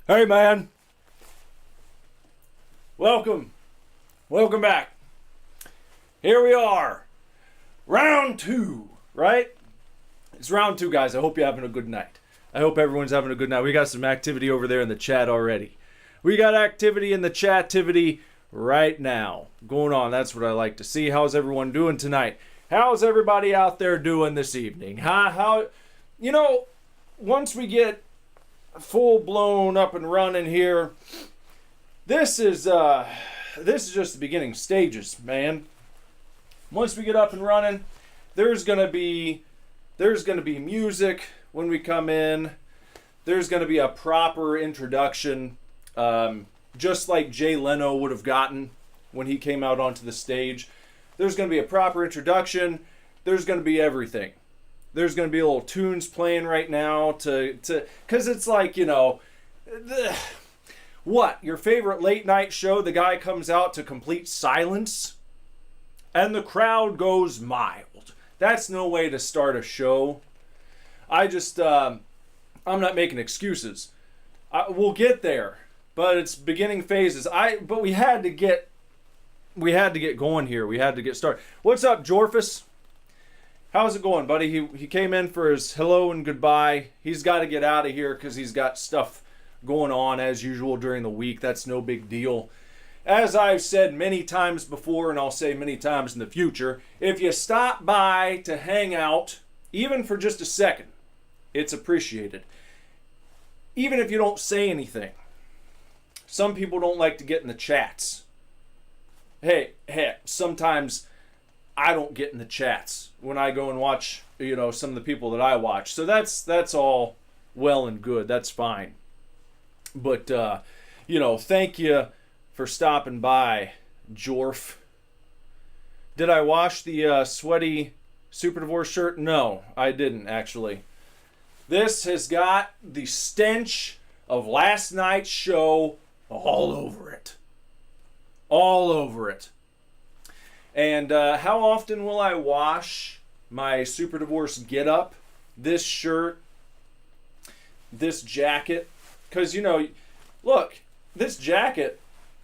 Hey man, welcome back. Here we are, round 2, right? It's round 2, guys. I hope you're having a good night. I hope everyone's having a good night. We got some activity over there in the chat already. We got activity in the chat-tivity right now going on. That's what I like to see. How's everyone doing tonight? How's everybody out there doing this evening? How, you know, once we get full blown up and running here, this is just the beginning stages, man. Once we get up and running, there's gonna be music when we come in. There's gonna be a proper introduction, just like Jay Leno would have gotten when he came out onto the stage. There's gonna be a proper introduction. There's gonna be everything. There's going to be little tunes playing right now because it's like, you know, what? Your favorite late night show, the guy comes out to complete silence and the crowd goes mild. That's no way to start a show. I'm not making excuses. We'll get there, but it's beginning phases. But we had to get going here. We had to get started. What's up, Jorfus? How's it going, buddy? He came in for his hello and goodbye. He's got to get out of here because he's got stuff going on as usual during the week. That's no big deal. As I've said many times before, and I'll say many times in the future, if you stop by to hang out, even for just a second, it's appreciated. Even if you don't say anything. Some people don't like to get in the chats. Hey, sometimes I don't get in the chats when I go and watch, you know, some of the people that I watch. So that's all well and good. That's fine. But, you know, thank you for stopping by, Jorf. Did I wash the sweaty Superdivorce shirt? No, I didn't actually. This has got the stench of last night's show all over it. All over it. And how often will I wash my Superdivorce getup? This shirt, this jacket. Because, you know, look, this jacket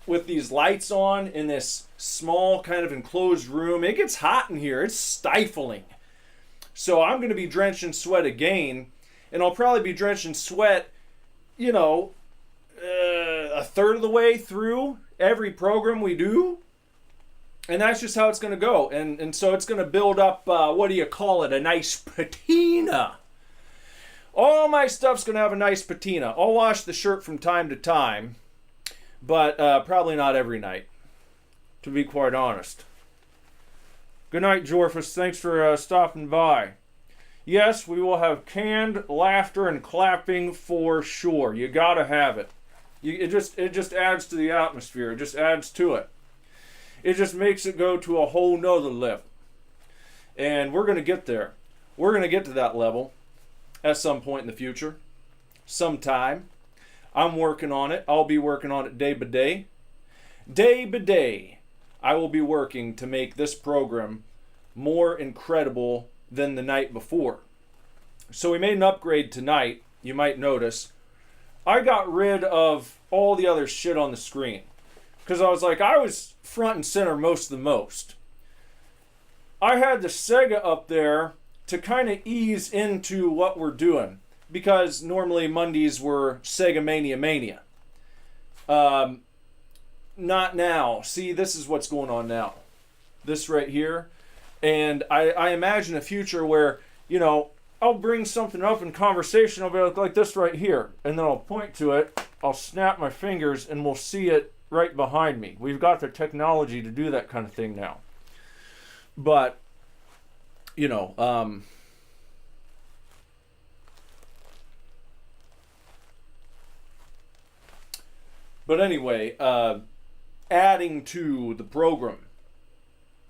with these lights on in this small kind of enclosed room, it gets hot in here. It's stifling. So I'm going to be drenched in sweat again. And I'll probably be drenched in sweat, you know, a third of the way through every program we do. And that's just how it's going to go. And so it's going to build up, what do you call it, a nice patina. All my stuff's going to have a nice patina. I'll wash the shirt from time to time, but probably not every night, to be quite honest. Good night, Jorphus. Thanks for stopping by. Yes, we will have canned laughter and clapping for sure. You got to have it. It just adds to the atmosphere. It just adds to it. It just makes it go to a whole nother level. And we're going to get there. We're going to get to that level at some point in the future. Sometime. I'm working on it. I'll be working on it day by day. Day by day, I will be working to make this program more incredible than the night before. So we made an upgrade tonight. You might notice. I got rid of all the other shit on the screen. Because I was like, I was front and center most of the most. I had the Sega up there to kind of ease into what we're doing. Because normally Mondays were Sega Mania. Not now. See, this is what's going on now. This right here. And I imagine a future where, you know, I'll bring something up in conversation. I'll be like this right here. And then I'll point to it. I'll snap my fingers and we'll see it right behind me. We've got the technology to do that kind of thing now. But, you know, but anyway, adding to the program,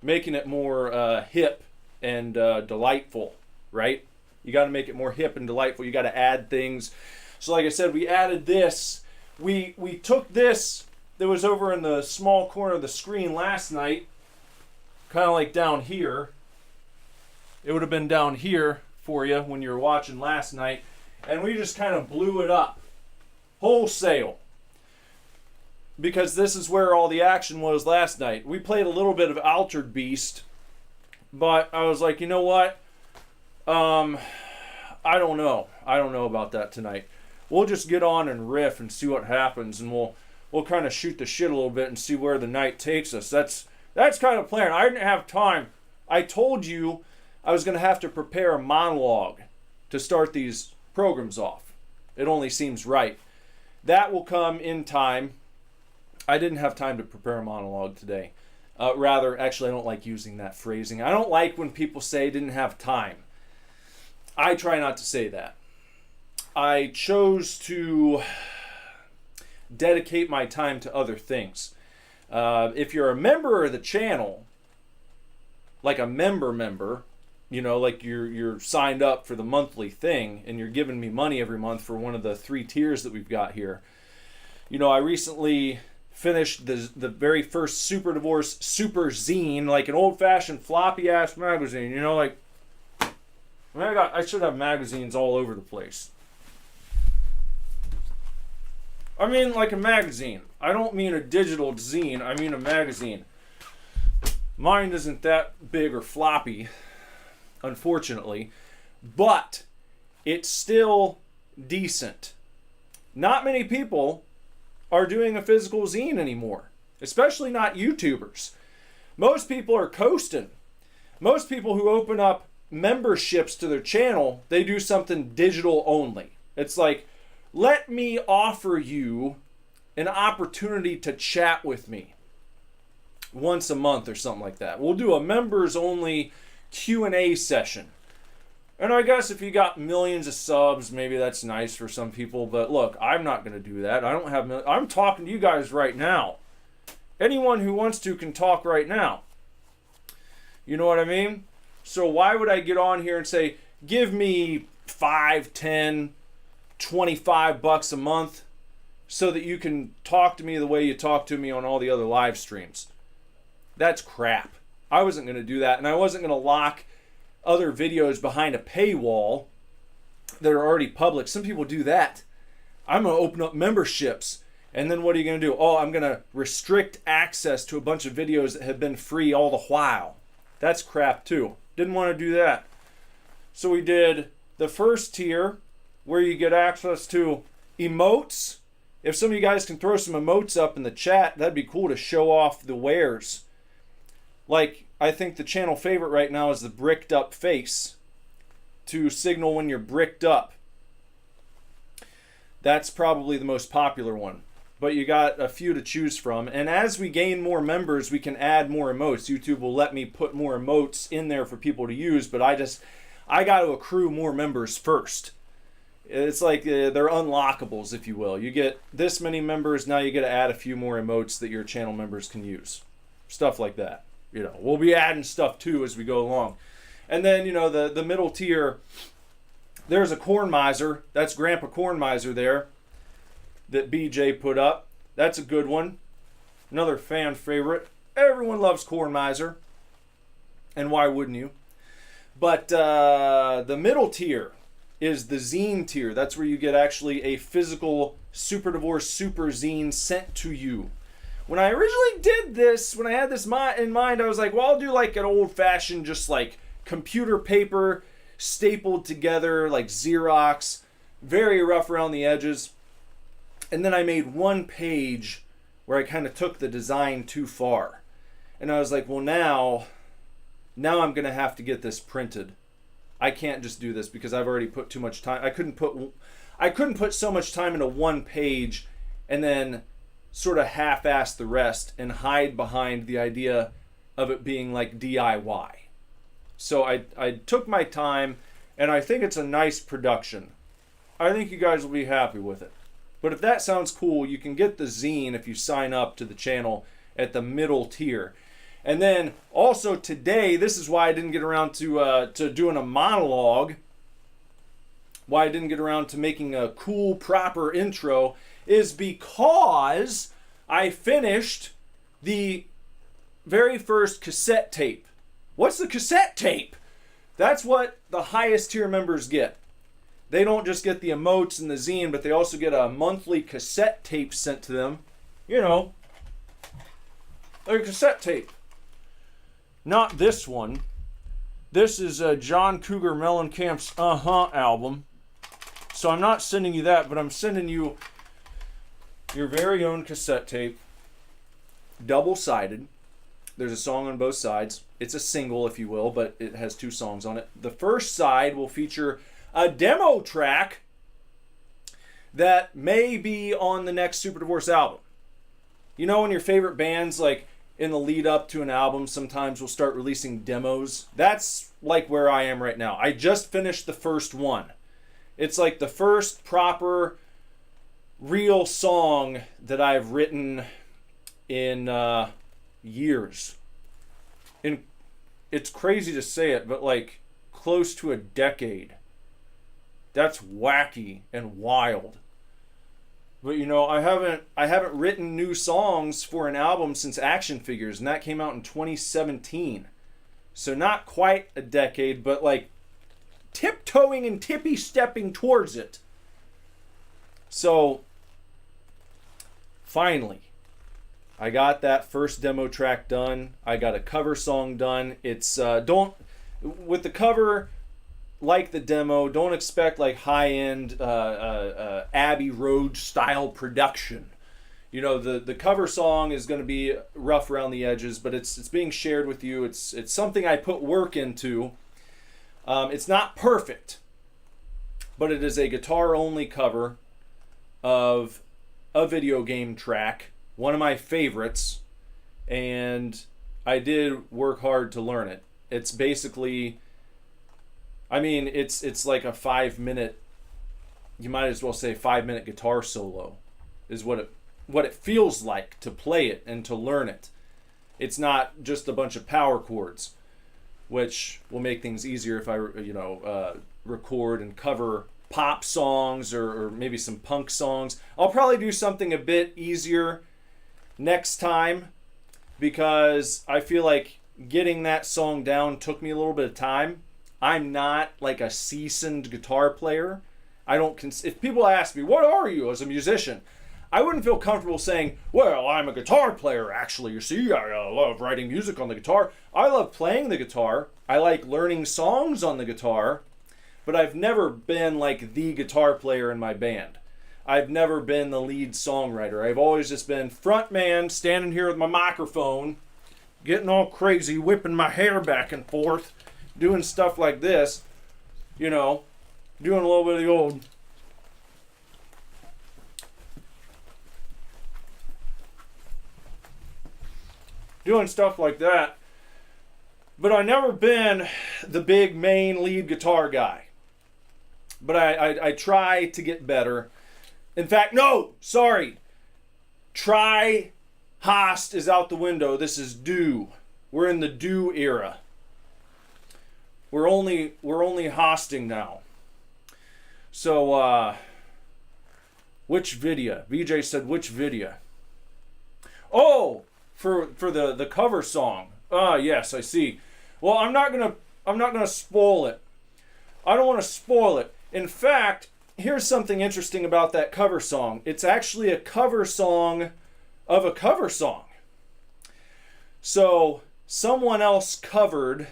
making it more hip and delightful, right? You got to make it more hip and delightful. You got to add things. So like I said, we added this. We took this that was over in the small corner of the screen last night, kind of like down here. It would have been down here for you when you were watching last night. And we just kind of blew it up wholesale. Because this is where all the action was last night. We played a little bit of Altered Beast, but I was like, you know what? I don't know. I don't know about that tonight. We'll just get on and riff and see what happens, and we'll kind of shoot the shit a little bit and see where the night takes us. That's kind of the plan. I didn't have time. I told you I was going to have to prepare a monologue to start these programs off. It only seems right. That will come in time. I didn't have time to prepare a monologue today. Actually, I don't like using that phrasing. I don't like when people say didn't have time. I try not to say that. I chose to dedicate my time to other things. If you're a member of the channel, like a member, you know, like you're signed up for the monthly thing and you're giving me money every month for one of the 3 tiers that we've got here. You know, I recently finished the very first Superdivorce super zine, like an old-fashioned floppy-ass magazine. You know, like, I should have magazines all over the place. I mean, like a magazine. I don't mean a digital zine. I mean a magazine. Mine isn't that big or floppy, unfortunately, but it's still decent. Not many people are doing a physical zine anymore, especially not YouTubers. Most people are coasting. Most people who open up memberships to their channel, they do something digital only. It's like, let me offer you an opportunity to chat with me once a month or something like that. We'll do a members only Q&A session. And I guess if you got millions of subs, maybe that's nice for some people. But look, I'm not going to do that. I don't have I'm talking to you guys right now. Anyone who wants to can talk right now. You know what I mean? So why would I get on here and say, give me 5, 10, 25 bucks a month so that you can talk to me the way you talk to me on all the other live streams? That's crap. I wasn't going to do that, and I wasn't going to lock other videos behind a paywall that are already public. Some people do that. I'm going to open up memberships, and then what are you going to do? Oh, I'm going to restrict access to a bunch of videos that have been free all the while. That's crap too. Didn't want to do that. So we did the first tier where you get access to emotes. If some of you guys can throw some emotes up in the chat, that'd be cool to show off the wares. Like, I think the channel favorite right now is the bricked up face to signal when you're bricked up. That's probably the most popular one. But you got a few to choose from. And as we gain more members, we can add more emotes. YouTube will let me put more emotes in there for people to use, but I got to accrue more members first. It's like they're unlockables, if you will. You get this many members, now you get to add a few more emotes that your channel members can use. Stuff like that. You know, we'll be adding stuff too as we go along. And then, you know, the middle tier, there's a Corn Miser. That's Grandpa Corn Miser there that BJ put up. That's a good one. Another fan favorite. Everyone loves Corn Miser. And why wouldn't you? But the middle tier is the zine tier. That's where you get actually a physical Superdivorce super zine sent to you. When I originally did this, when I had this in mind, I was like, well, I'll do like an old-fashioned, just like computer paper stapled together, like Xerox, very rough around the edges. And then I made one page where I kind of took the design too far. And I was like, well, now I'm going to have to get this printed. I can't just do this because I've already put too much time. I couldn't put so much time into one page and then sort of half-ass the rest and hide behind the idea of it being like DIY. So I took my time, and I think it's a nice production. I think you guys will be happy with it. But if that sounds cool, you can get the zine if you sign up to the channel at the middle tier. And then also today, this is why I didn't get around to doing a monologue, why I didn't get around to making a cool, proper intro, is because I finished the very first cassette tape. What's the cassette tape? That's what the highest tier members get. They don't just get the emotes and the zine, but they also get a monthly cassette tape sent to them. You know, a cassette tape. Not this one. This is John Cougar Mellencamp's album. So I'm not sending you that, but I'm sending you your very own cassette tape, double-sided. There's a song on both sides. It's a single, if you will, but it has 2 songs on it. The first side will feature a demo track that may be on the next Superdivorce album. You know when your favorite bands, like in the lead up to an album, sometimes will start releasing demos? That's like where I am right now. I just finished the first one. It's like the first proper real song that I've written in years. It's crazy to say it, but like close to a decade. That's wacky and wild. But you know, I haven't written new songs for an album since Action Figures, and that came out in 2017. So not quite a decade, but like tiptoeing and tippy-stepping towards it. So finally, I got that first demo track done. I got a cover song done. It's with the cover, like the demo, don't expect like high-end Abbey Road style production. You know, the cover song is going to be rough around the edges, but it's being shared with you. It's something I put work into. It's not perfect, but it is a guitar-only cover of a video game track, one of my favorites, and I did work hard to learn it. It's basically, I mean, it's like a 5-minute, you might as well say 5-minute guitar solo is what it feels like to play it and to learn it. It's not just a bunch of power chords. which will make things easier if I, record and cover pop songs or maybe some punk songs. I'll probably do something a bit easier next time because I feel like getting that song down took me a little bit of time. I'm not like a seasoned guitar player. If people ask me, what are you as a musician? I wouldn't feel comfortable saying, well, I'm a guitar player, actually. You see, I love writing music on the guitar. I love playing the guitar. I like learning songs on the guitar. But I've never been like the guitar player in my band. I've never been the lead songwriter. I've always just been front man, standing here with my microphone, getting all crazy, whipping my hair back and forth, doing stuff like this, doing a little bit of the old doing stuff like that. But I've never been the big main lead guitar guy. But I try to get better. In fact, no, sorry. Try Hast is out the window. This is do. We're in the do era. We're only hosting now. So which video? VJ said which video? Oh, for the cover song. Yes, I see. Well, I'm not gonna spoil it. I don't want to spoil it. In fact, here's something interesting about that cover song. It's actually a cover song of a cover song. So someone else covered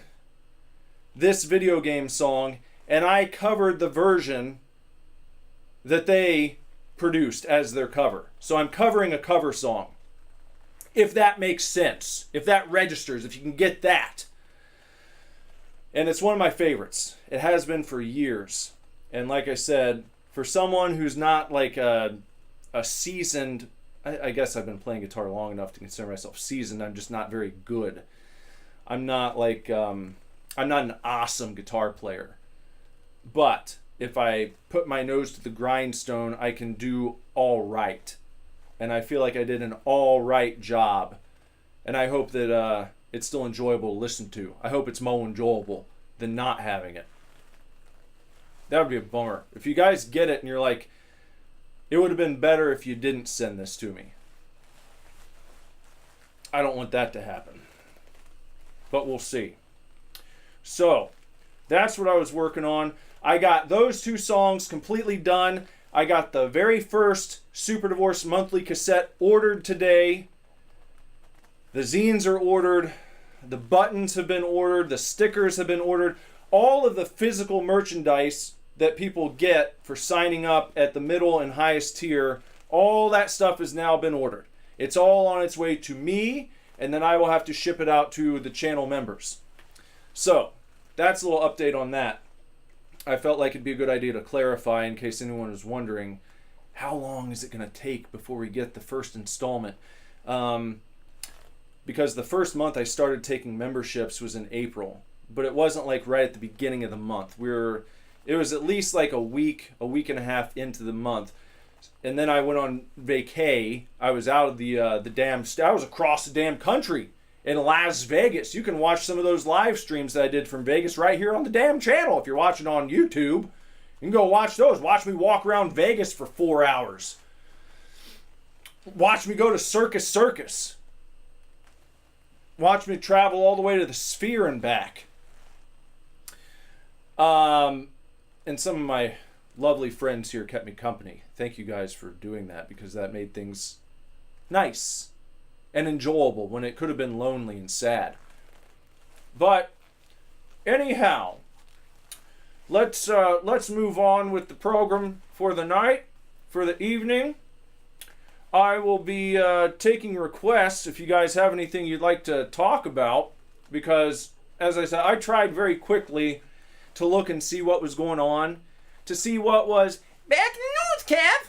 this video game song, and I covered the version that they produced as their cover. So I'm covering a cover song. If that makes sense, if that registers, if you can get that. And it's one of my favorites. It has been for years. And like I said, for someone who's not like a seasoned, I guess I've been playing guitar long enough to consider myself seasoned. I'm just not very good. I'm not an awesome guitar player. But if I put my nose to the grindstone, I can do all right. And I feel like I did an all right job. And I hope that it's still enjoyable to listen to. I hope it's more enjoyable than not having it. That would be a bummer. If you guys get it and you're like, it would have been better if you didn't send this to me. I don't want that to happen. But we'll see. So, that's what I was working on. I got those two songs completely done. I got the very first Superdivorce monthly cassette ordered today. The zines are ordered. The buttons have been ordered. The stickers have been ordered. All of the physical merchandise that people get for signing up at the middle and highest tier, all that stuff has now been ordered. It's all on its way to me, and then I will have to ship it out to the channel members. So, that's a little update on that. I felt like it'd be a good idea to clarify in case anyone was wondering, how long is it going to take before we get the first installment? Because the first month I started taking memberships was in April, but it wasn't like right at the beginning of the month. It was at least like a week and a half into the month. And then I went on vacay. I was out of I was across the damn country in Las Vegas. You can watch some of those live streams that I did from Vegas right here on the damn channel. If you're watching on YouTube, you can go watch those. Watch me walk around Vegas for 4 hours. Watch me go to Circus. Watch me travel all the way to the Sphere and back. And some of my lovely friends here kept me company. Thank you guys for doing that, because that made things nice and enjoyable when it could have been lonely and sad. But anyhow, let's move on with the program for the night, for the evening. I will be taking requests if you guys have anything you'd like to talk about, because, as I said, I tried very quickly to look and see what was going on, to see what was back in the news, Kev.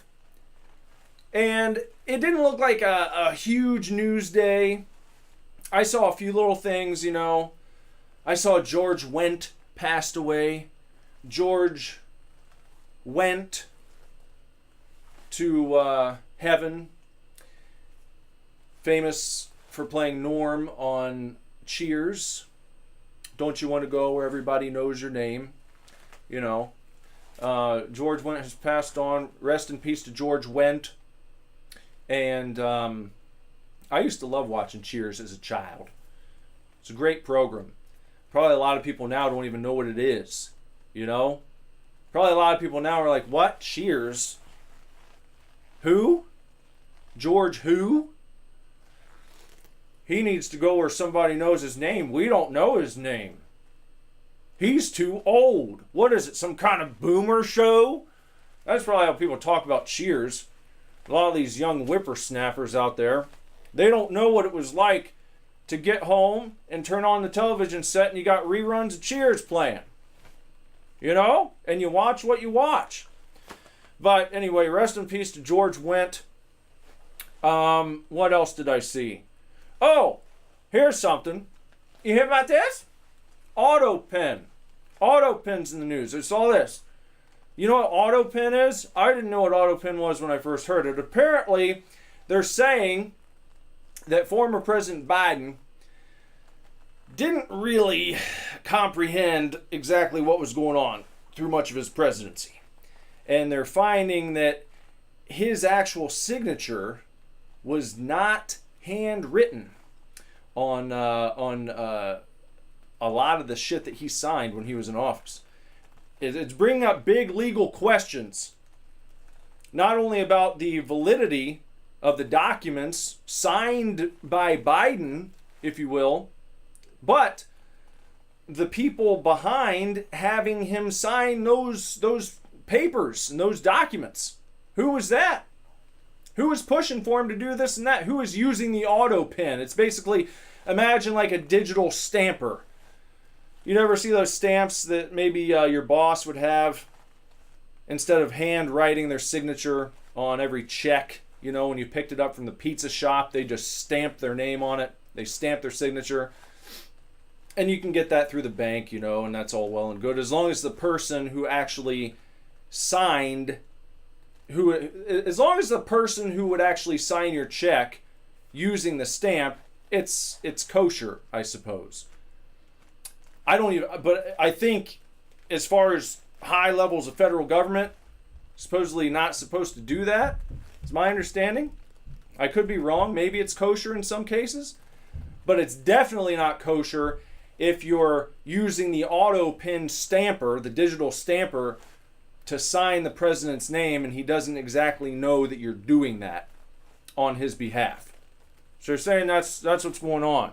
And it didn't look like a huge news day. I saw a few little things, I saw George Wendt passed away. George went to heaven. Famous for playing Norm on Cheers. Don't you want to go where everybody knows your name? You know. George Wendt has passed on. Rest in peace to George Wendt. And I used to love watching Cheers as a child. It's a great program. Probably a lot of people now don't even know what it is. You know? Probably a lot of people now are like, what? Cheers? Who? George who? He needs to go where somebody knows his name. We don't know his name. He's too old. What is it, some kind of boomer show? That's probably how people talk about Cheers. A lot of these young whippersnappers out there, they don't know what it was like to get home and turn on the television set and you got reruns of Cheers playing. You know? And you watch what you watch. But anyway, rest in peace to George Wendt. What else did I see? Oh, here's something. You hear about this? AutoPen. AutoPen's in the news. I saw this. You know what AutoPen is? I didn't know what AutoPen was when I first heard it. Apparently, they're saying that former President Biden didn't really comprehend exactly what was going on through much of his presidency. And they're finding that his actual signature was not handwritten on a lot of the shit that he signed when he was in office. It's bringing up big legal questions, not only about the validity of the documents signed by Biden, if you will, but the people behind having him sign those papers and those documents. Who was that? Who was pushing for him to do this and that? Who was using the AutoPen? It's basically, imagine like a digital stamper. You never see those stamps that maybe your boss would have instead of hand writing their signature on every check. You know, when you picked it up from the pizza shop, they just stamped their name on it. They stamped their signature. And you can get that through the bank, you know, and that's all well and good. As long as the person who actually signed, as long as the person who would actually sign your check using the stamp, it's kosher, I suppose. But I think as far as high levels of federal government, supposedly not supposed to do that. It's my understanding. I could be wrong. Maybe it's kosher in some cases. But it's definitely not kosher if you're using the AutoPen stamper, the digital stamper, to sign the president's name and he doesn't exactly know that you're doing that on his behalf. So they're saying that's what's going on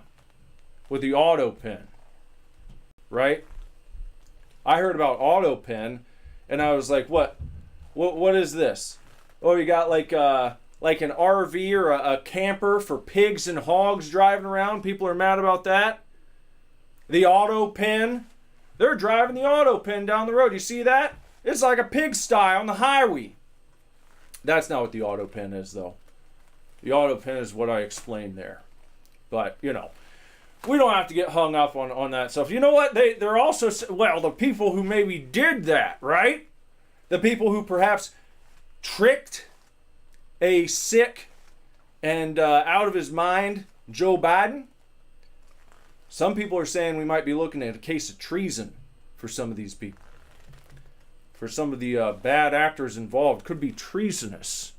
with the AutoPen. Right? I heard about AutoPen and I was like, what is this? Oh, you got like an RV or a camper for pigs and hogs driving around. People are mad about that. The AutoPen. They're driving the AutoPen down the road. You see that? It's like a pigsty on the highway. That's not what the AutoPen is, though. The AutoPen is what I explained there. But, you know, we don't have to get hung up on that stuff. You know what? They're also, well, the people who maybe did that, right? The people who perhaps tricked a sick and out of his mind Joe Biden. Some people are saying we might be looking at a case of treason for some of these people. For some of the bad actors involved. Could be treasonous.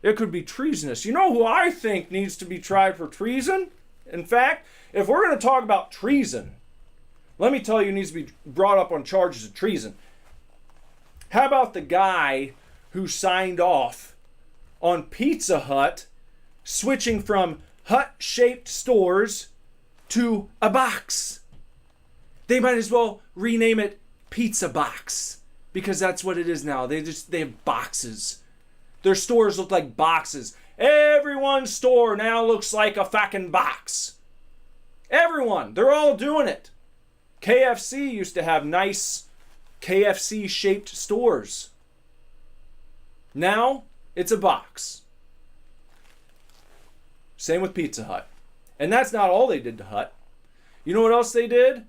It could be treasonous. You know who I think needs to be tried for treason? In fact, if we're going to talk about treason, let me tell you who needs to be brought up on charges of treason. How about the guy who signed off on Pizza Hut switching from hut-shaped stores to a box? They might as well rename it Pizza Box because that's what it is now. They have boxes. Their stores look like boxes. Everyone's store now looks like a fucking box. Everyone. They're all doing it. KFC used to have nice KFC-shaped stores. Now, it's a box. Same with Pizza Hut. And that's not all they did to Hut. You know what else they did?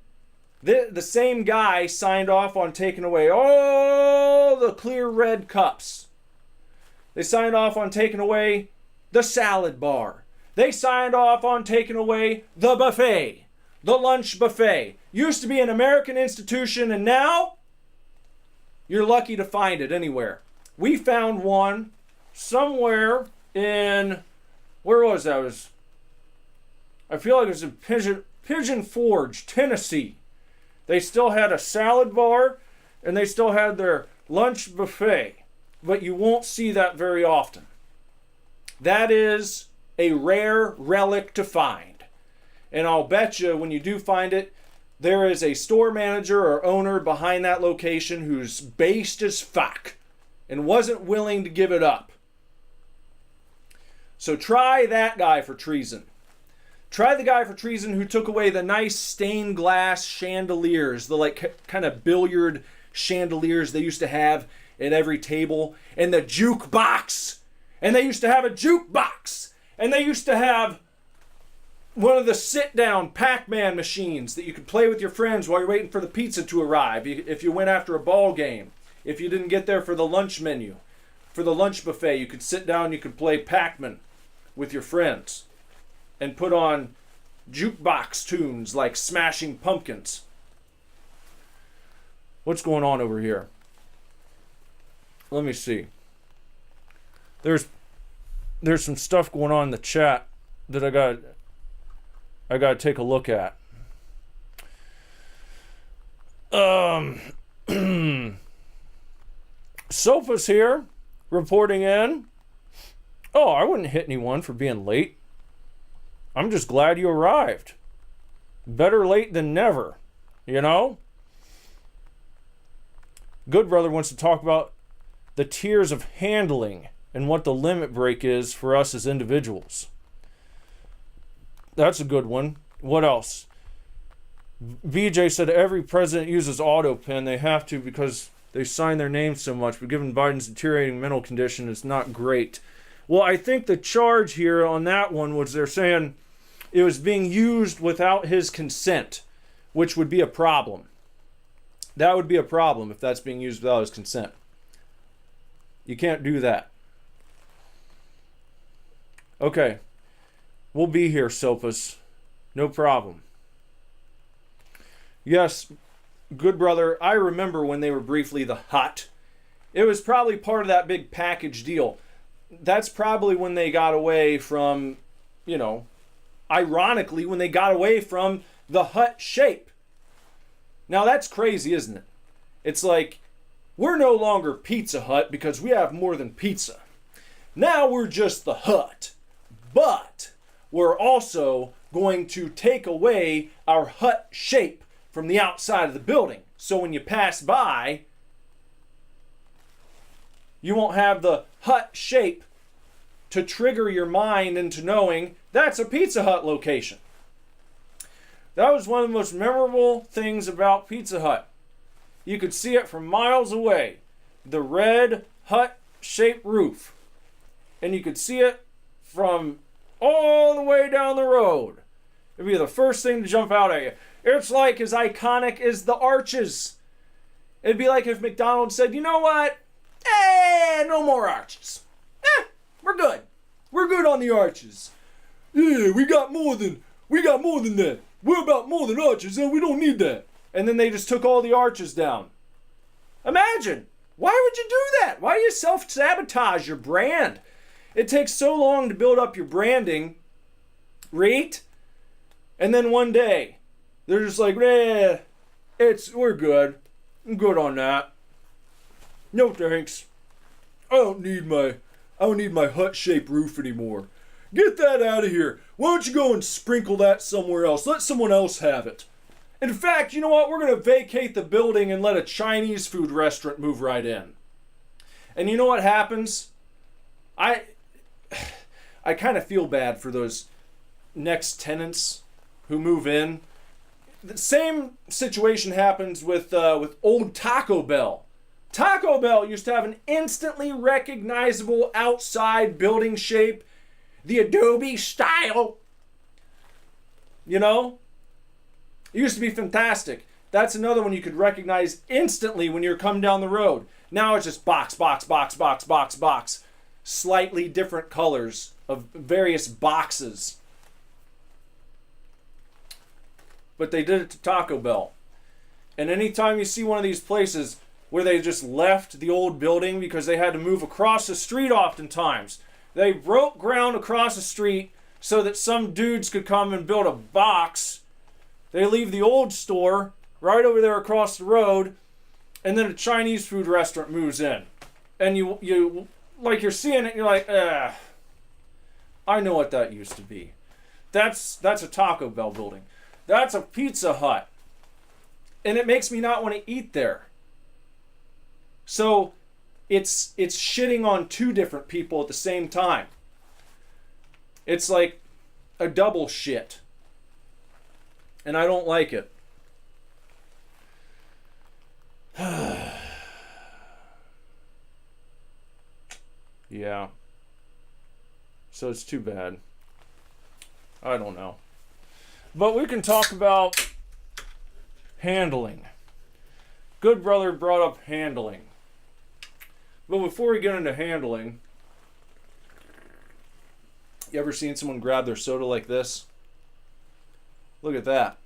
The same guy signed off on taking away all the clear red cups. They signed off on taking away the salad bar. They signed off on taking away the buffet. The lunch buffet. Used to be an American institution, and now you're lucky to find it anywhere. We found one somewhere in, where was that? I feel like it was in Pigeon Forge, Tennessee. They still had a salad bar, and they still had their lunch buffet. But you won't see that very often. That is a rare relic to find. And I'll bet you when you do find it, there is a store manager or owner behind that location who's based as fuck and wasn't willing to give it up. So try that guy for treason. Try the guy for treason who took away the nice stained glass chandeliers, the like kind of billiard chandeliers they used to have at every table, and the jukebox. And they used to have a jukebox. And they used to have one of the sit-down Pac-Man machines that you could play with your friends while you're waiting for the pizza to arrive. If you went after a ball game, if you didn't get there for the lunch menu, for the lunch buffet, you could sit down, you could play Pac-Man with your friends and put on jukebox tunes like Smashing Pumpkins. What's going on over here? Let me see. There's some stuff going on in the chat that I got to take a look at. Sofa's here reporting in. Oh, I wouldn't hit anyone for being late. I'm just glad you arrived. Better late than never, you know? Good Brother wants to talk about the tiers of handling and what the limit break is for us as individuals. That's a good one. What else? BJ said every president uses auto pen. They have to because they sign their names so much, but given Biden's deteriorating mental condition, it's not great. Well, I think the charge here on that one was they're saying it was being used without his consent, which would be a problem. That would be a problem if that's being used without his consent. You can't do that. Okay. We'll be here, Sopas. No problem. Yes, Good Brother, I remember when they were briefly the Hut. It was probably part of that big package deal. That's probably when they got away from, ironically, when they got away from the Hut shape. Now that's crazy, isn't it? It's like, we're no longer Pizza Hut because we have more than pizza. Now we're just the Hut. But we're also going to take away our hut shape from the outside of the building. So when you pass by, you won't have the hut shape to trigger your mind into knowing that's a Pizza Hut location. That was one of the most memorable things about Pizza Hut. You could see it from miles away. The red hut-shaped roof. And you could see it from all the way down the road. It'd be the first thing to jump out at you. It's like as iconic as the arches. It'd be like if McDonald's said, you know what? No more arches. We're good. We're good on the arches. Yeah, we got more than that. We're about more than arches, and we don't need that. And then they just took all the arches down. Imagine. Why would you do that? Why do you self-sabotage your brand? It takes so long to build up your branding, right? And then one day, they're just like, we're good. I'm good on that. No thanks. I don't need my hut-shaped roof anymore. Get that out of here. Why don't you go and sprinkle that somewhere else? Let someone else have it. In fact, you know what? We're going to vacate the building and let a Chinese food restaurant move right in. And you know what happens? I kind of feel bad for those next tenants who move in. The same situation happens with old Taco Bell. Taco Bell used to have an instantly recognizable outside building shape, the Adobe style. You know? It used to be fantastic. That's another one you could recognize instantly when you're coming down the road. Now it's just box. Slightly different colors of various boxes. but they did it to Taco Bell. And anytime you see one of these places where they just left the old building because they had to move across the street oftentimes, they broke ground across the street so that some dudes could come and build a box. They leave the old store right over there across the road, and then a Chinese food restaurant moves in. And you like, you're seeing it and you're like, I know what that used to be. That's a Taco Bell building. That's a Pizza Hut. And it makes me not want to eat there. So it's shitting on two different people at the same time. It's like a double shit. And I don't like it. Yeah. So it's too bad. I don't know. But we can talk about handling. Good brother brought up handling. But before we get into handling, you ever seen someone grab their soda like this? Look at that.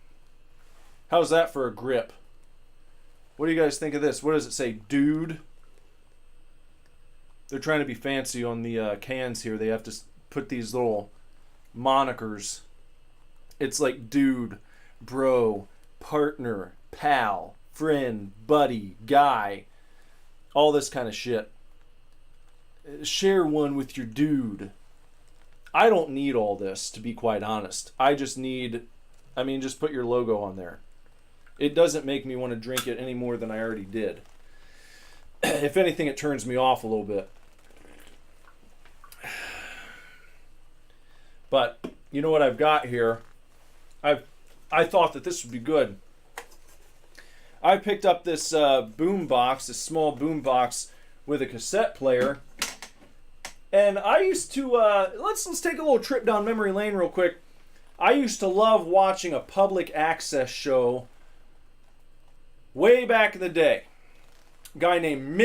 How's that for a grip? What do you guys think of this? What does it say? Dude? They're trying to be fancy on the cans here. They have to put these little monikers. It's like dude, bro, partner, pal, friend, buddy, guy. All this kind of shit. Share one with your dude. I don't need all this, to be quite honest. I just need, just put your logo on there. It doesn't make me want to drink it any more than I already did. If anything, it turns me off a little bit. But you know what I've got here? I thought that this would be good. I picked up this boom box, this small boom box with a cassette player. And I used to, let's take a little trip down memory lane real quick. I used to love watching a public access show way back in the day. A guy named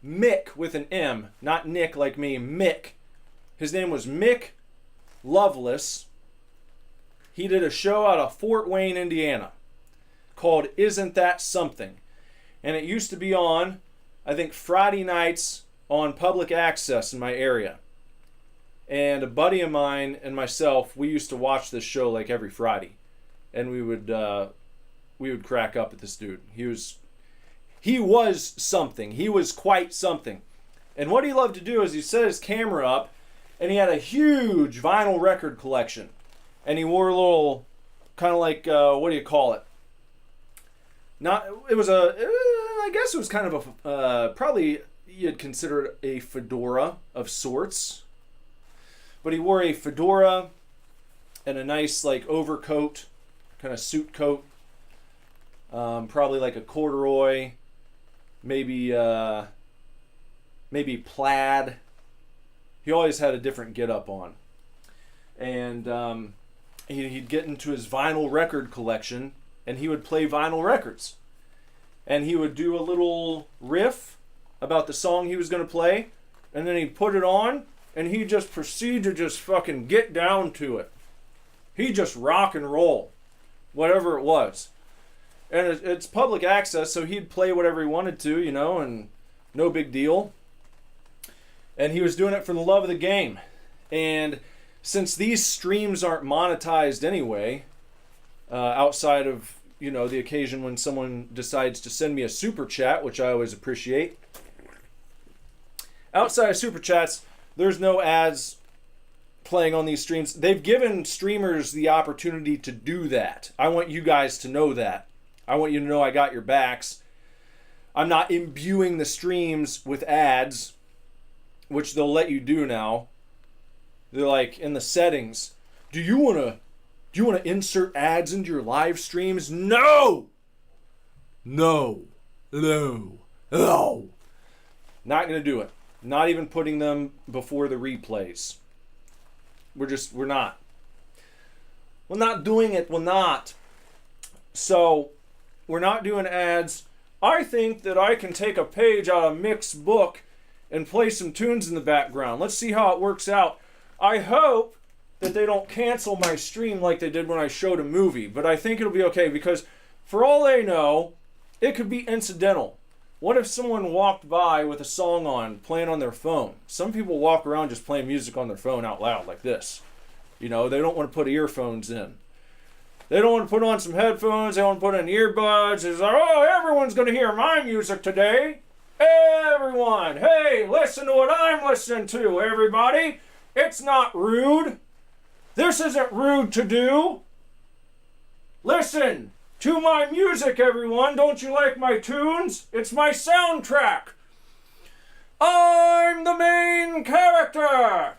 Mick with an M, not Nick like me, Mick. His name was Mick Lovelace. He did a show out of Fort Wayne, Indiana, called Isn't That Something? And it used to be on, I think, Friday nights on public access in my area. And a buddy of mine and myself, we used to watch this show like every Friday. And we would crack up at this dude. He was something. He was quite something. And what he loved to do is he set his camera up, and he had a huge vinyl record collection. And he wore a little, kind of like, what do you call it? I guess it was kind of a, probably you'd consider it a fedora of sorts. But he wore a fedora and a nice, like, overcoat, kind of suit coat. Probably like a corduroy, maybe plaid. He always had a different get-up on. And he'd get into his vinyl record collection, and he would play vinyl records. And he would do a little riff about the song he was going to play, and then he'd put it on, and he'd just proceed to just fucking get down to it. He'd just rock and roll, whatever it was. And it's public access, so he'd play whatever he wanted to, and no big deal. And he was doing it for the love of the game. And since these streams aren't monetized anyway, outside of, the occasion when someone decides to send me a super chat, which I always appreciate. Outside of super chats, there's no ads playing on these streams. They've given streamers the opportunity to do that. I want you guys to know that. I want you to know I got your backs. I'm not imbuing the streams with ads, which they'll let you do now. They're like, in the settings, do you want to insert ads into your live streams? No! No. No. No. Not going to do it. Not even putting them before the replays. We're not. We're not doing it. We're not. So, we're not doing ads. I think that I can take a page out of Mick's book and play some tunes in the background. Let's see how it works out. I hope that they don't cancel my stream like they did when I showed a movie. But I think it'll be okay because for all they know, it could be incidental. What if someone walked by with a song on, playing on their phone? Some people walk around just playing music on their phone out loud like this. You know, they don't want to put earphones in. They don't want to put on some headphones. They don't want to put in earbuds. It's like, oh, everyone's going to hear my music today. Everyone, hey, listen to what I'm listening to, everybody. It's not rude. This isn't rude to do. Listen to my music, everyone. Don't you like my tunes? It's my soundtrack. I'm the main character.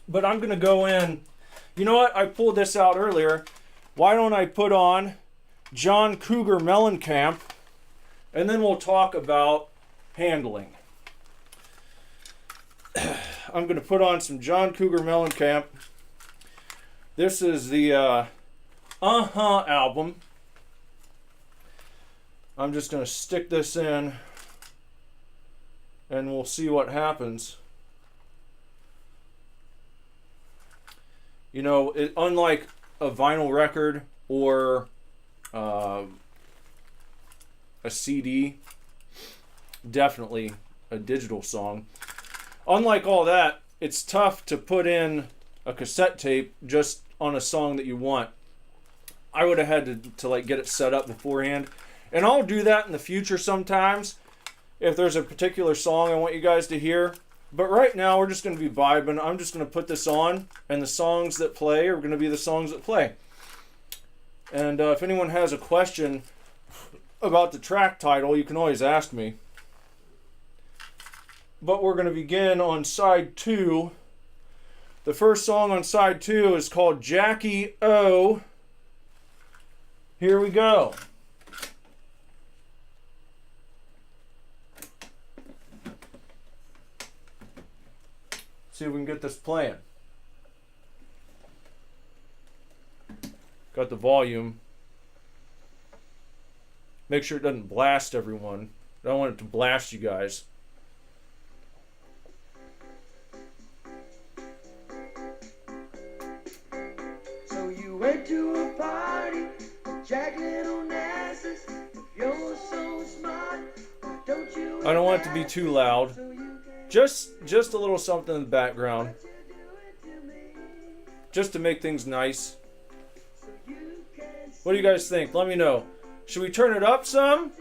But I'm going to go in. You know what? I pulled this out earlier. Why don't I put on John Cougar Mellencamp, and then we'll talk about handling. I'm going to put on some John Cougar Mellencamp. This is the album. I'm just going to stick this in, and we'll see what happens. You know, unlike a vinyl record or a CD, definitely a digital song. Unlike all that, it's tough to put in a cassette tape just on a song that you want. I would have had to like get it set up beforehand. And I'll do that in the future sometimes if there's a particular song I want you guys to hear. But right now we're just going to be vibing. I'm just going to put this on, and the songs that play are going to be the songs that play. And if anyone has a question about the track title, you can always ask me. But we're going to begin on side 2. The first song on side 2 is called Jackie O. Here we go. See if we can get this playing. Got the volume. Make sure it doesn't blast everyone. I don't want it to blast you guys. So you went to a party, Jack Little Nassus. You're so smart, don't you? I don't want it to be too loud. Just a little something in the background. Just to make things nice. What do you guys think? Let me know. Should we turn it up some?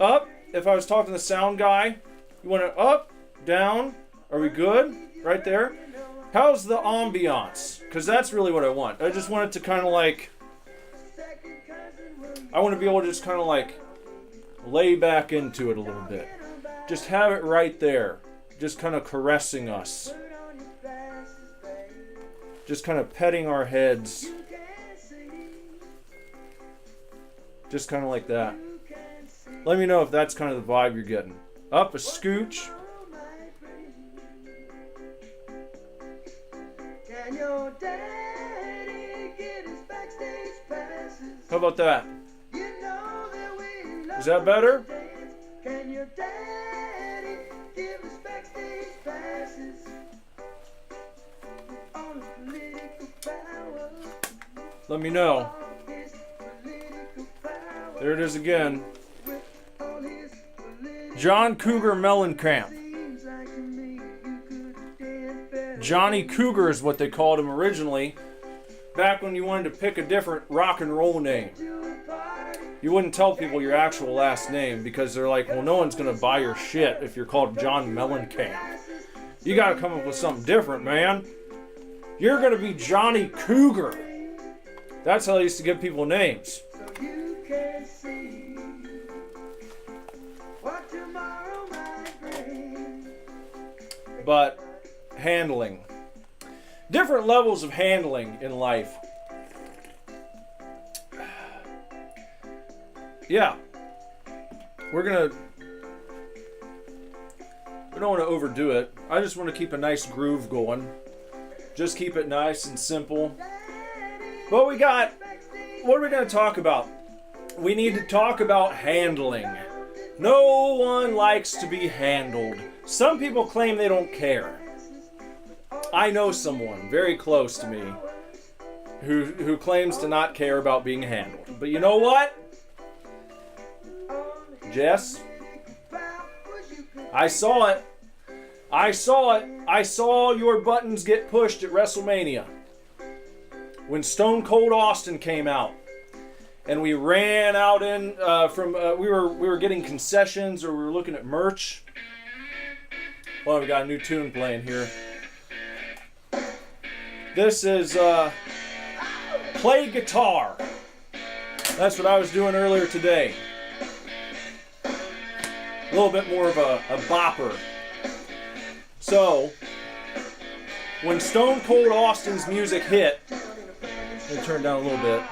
Up? If I was talking to the sound guy. You want it up? Down? Are we good? Right there? How's the ambiance? Because that's really what I want. I just want it to kind of like... I want to be able to just kind of like lay back into it a little bit. Just have it right there. Just kind of caressing us. Just kind of petting our heads. Just kind of like that. Let me know if that's kind of the vibe you're getting. Up a scooch. How about that? Is that better? Can your daddy give us backstage passes on political power? Let me know. There it is again. John Cougar Mellencamp. Johnny Cougar is what they called him originally. Back when you wanted to pick a different rock and roll name. You wouldn't tell people your actual last name because they're like, well, no one's going to buy your shit if you're called John Mellencamp. You got to come up with something different, man. You're going to be Johnny Cougar. That's how they used to give people names. But handling. Different levels of handling in life. Yeah. We don't want to overdo it. I just want to keep a nice groove going. Just keep it nice and simple. But what are we going to talk about? We need to talk about handling. No one likes to be handled. Some people claim they don't care. I know someone very close to me who claims to not care about being handled. But you know what? Jess, I saw it. I saw it. I saw your buttons get pushed at WrestleMania when Stone Cold Austin came out, and we ran out in we were getting concessions, or we were looking at merch. Well, we got a new tune playing here. This is Play Guitar. That's what I was doing earlier today. A little bit more of a bopper. So, when Stone Cold Austin's music hit, let me turn down a little bit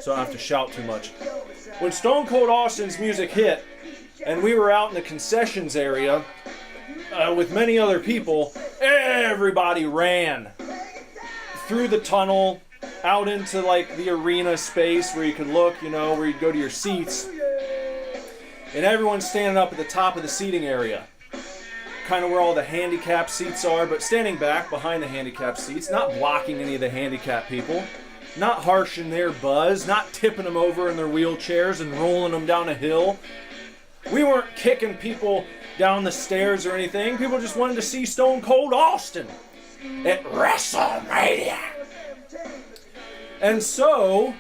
so I don't have to shout too much. When Stone Cold Austin's music hit, and we were out in the concessions area with many other people, everybody ran through the tunnel out into like the arena space where you could look, you know, where you'd go to your seats. And everyone's standing up at the top of the seating area. Kind of where all the handicap seats are, but standing back behind the handicap seats, not blocking any of the handicap people, not harshing their buzz, not tipping them over in their wheelchairs and rolling them down a hill. We weren't kicking people down the stairs or anything. People just wanted to see Stone Cold Austin at WrestleMania. And so,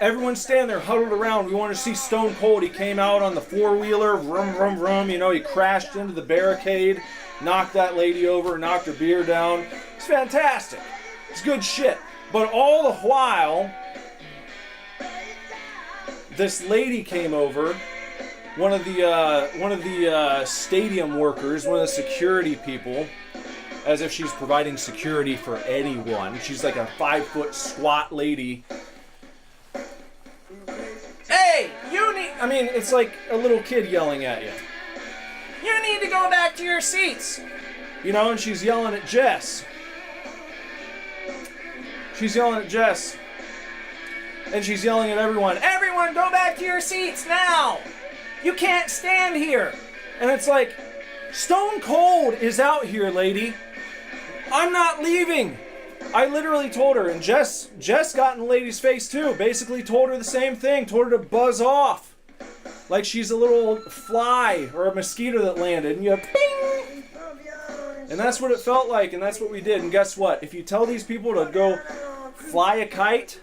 everyone's standing there huddled around. We wanted to see Stone Cold. He came out on the four-wheeler, vroom, vroom, vroom. You know, he crashed into the barricade, knocked that lady over, knocked her beer down. It's fantastic. It's good shit. But all the while, this lady came over, one of the stadium workers, one of the security people, as if she's providing security for anyone. She's like a 5-foot squat lady. Hey, I mean, it's like a little kid yelling at you. You need to go back to your seats. You know, and she's yelling at Jess. She's yelling at Jess. And she's yelling at everyone. Everyone, go back to your seats now. You can't stand here. And it's like, Stone Cold is out here, lady. I'm not leaving. I literally told her, and Jess got in the lady's face too. Basically told her the same thing. Told her to buzz off. Like she's a little fly or a mosquito that landed. And you ping! And that's what it felt like, and that's what we did. And guess what? If you tell these people to go fly a kite,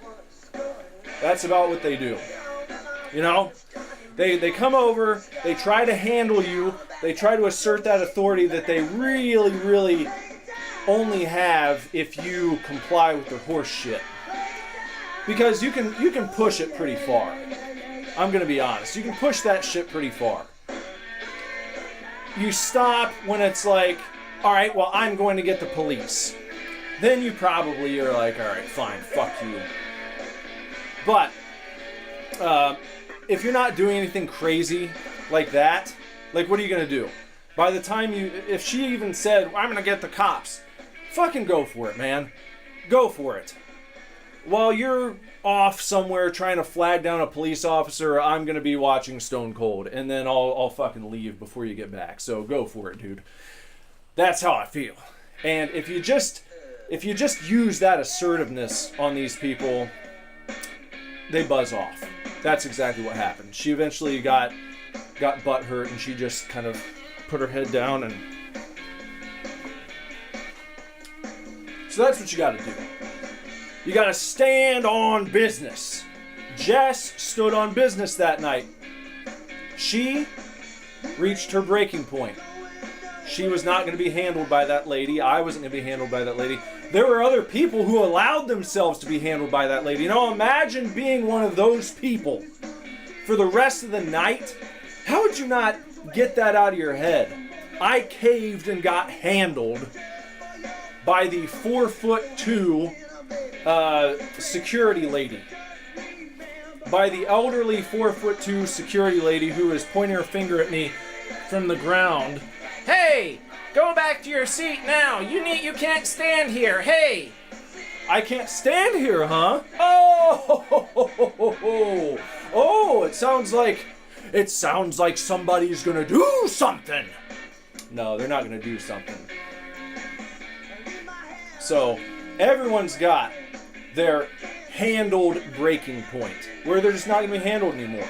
that's about what they do. You know? They come over, they try to handle you, they try to assert that authority that they really, really only have if you comply with their horse shit. Because you can push it pretty far. I'm gonna be honest. You can push that shit pretty far. You stop when it's like, alright, well, I'm going to get the police. Then you probably are like, alright, fine, fuck you. But, if you're not doing anything crazy like that, like what are you going to do? By the time if she even said, I'm going to get the cops, fucking go for it, man. Go for it. While you're off somewhere trying to flag down a police officer, I'm going to be watching Stone Cold, and then I'll fucking leave before you get back. So go for it, dude. That's how I feel. And if you just use that assertiveness on these people, they buzz off. That's exactly what happened. She eventually got butt hurt, and she just kind of put her head down, and so that's what you got to do. You got to stand on business. Jess stood on business that night. She reached her breaking point. She was not going to be handled by that lady. I wasn't going to be handled by that lady. There were other people who allowed themselves to be handled by that lady. You know, imagine being one of those people for the rest of the night. How would you not get that out of your head? I caved and got handled by the 4'2" security lady. By the elderly 4'2" security lady who is pointing her finger at me from the ground. Hey, go back to your seat now. You can't stand here. Hey, I can't stand here, huh? Oh, it sounds like It sounds like somebody's gonna do something. No, they're not gonna do something. So, everyone's got their handled breaking point, where they're just not gonna be handled anymore.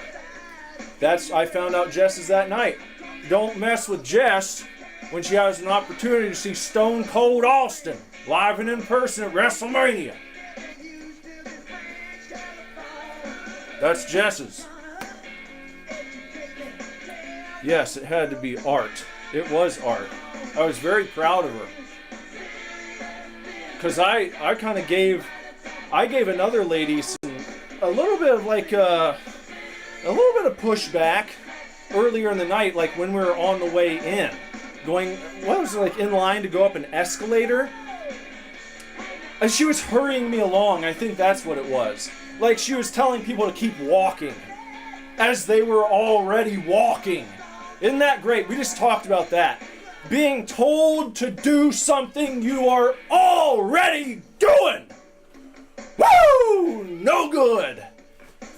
I found out Jess is that night. Don't mess with Jess when she has an opportunity to see Stone Cold Austin live and in person at WrestleMania. That's Jess's. Yes, it had to be art. It was art. I was very proud of her. Because I kind of gave another lady a little bit of pushback earlier in the night, like when we were on the way in. In line to go up an escalator? And she was hurrying me along. I think that's what it was. Like she was telling people to keep walking as they were already walking. Isn't that great? We just talked about that. Being told to do something you are already doing. Woo! No good.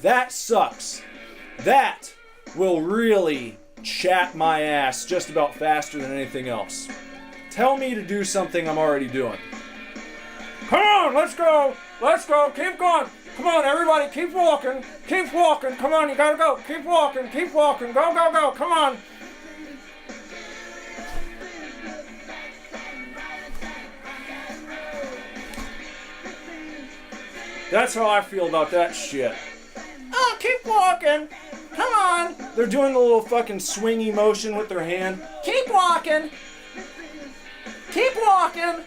That sucks. That will really chat my ass just about faster than anything else. Tell me to do something I'm already doing. Come on, let's go. Let's go. Keep going. Come on, everybody. Keep walking. Keep walking. Come on, you gotta go. Keep walking. Keep walking. Go, go, go. Come on. That's how I feel about that shit. Oh, keep walking. Come on. They're doing the little fucking swingy motion with their hand. Keep walking. Keep walking.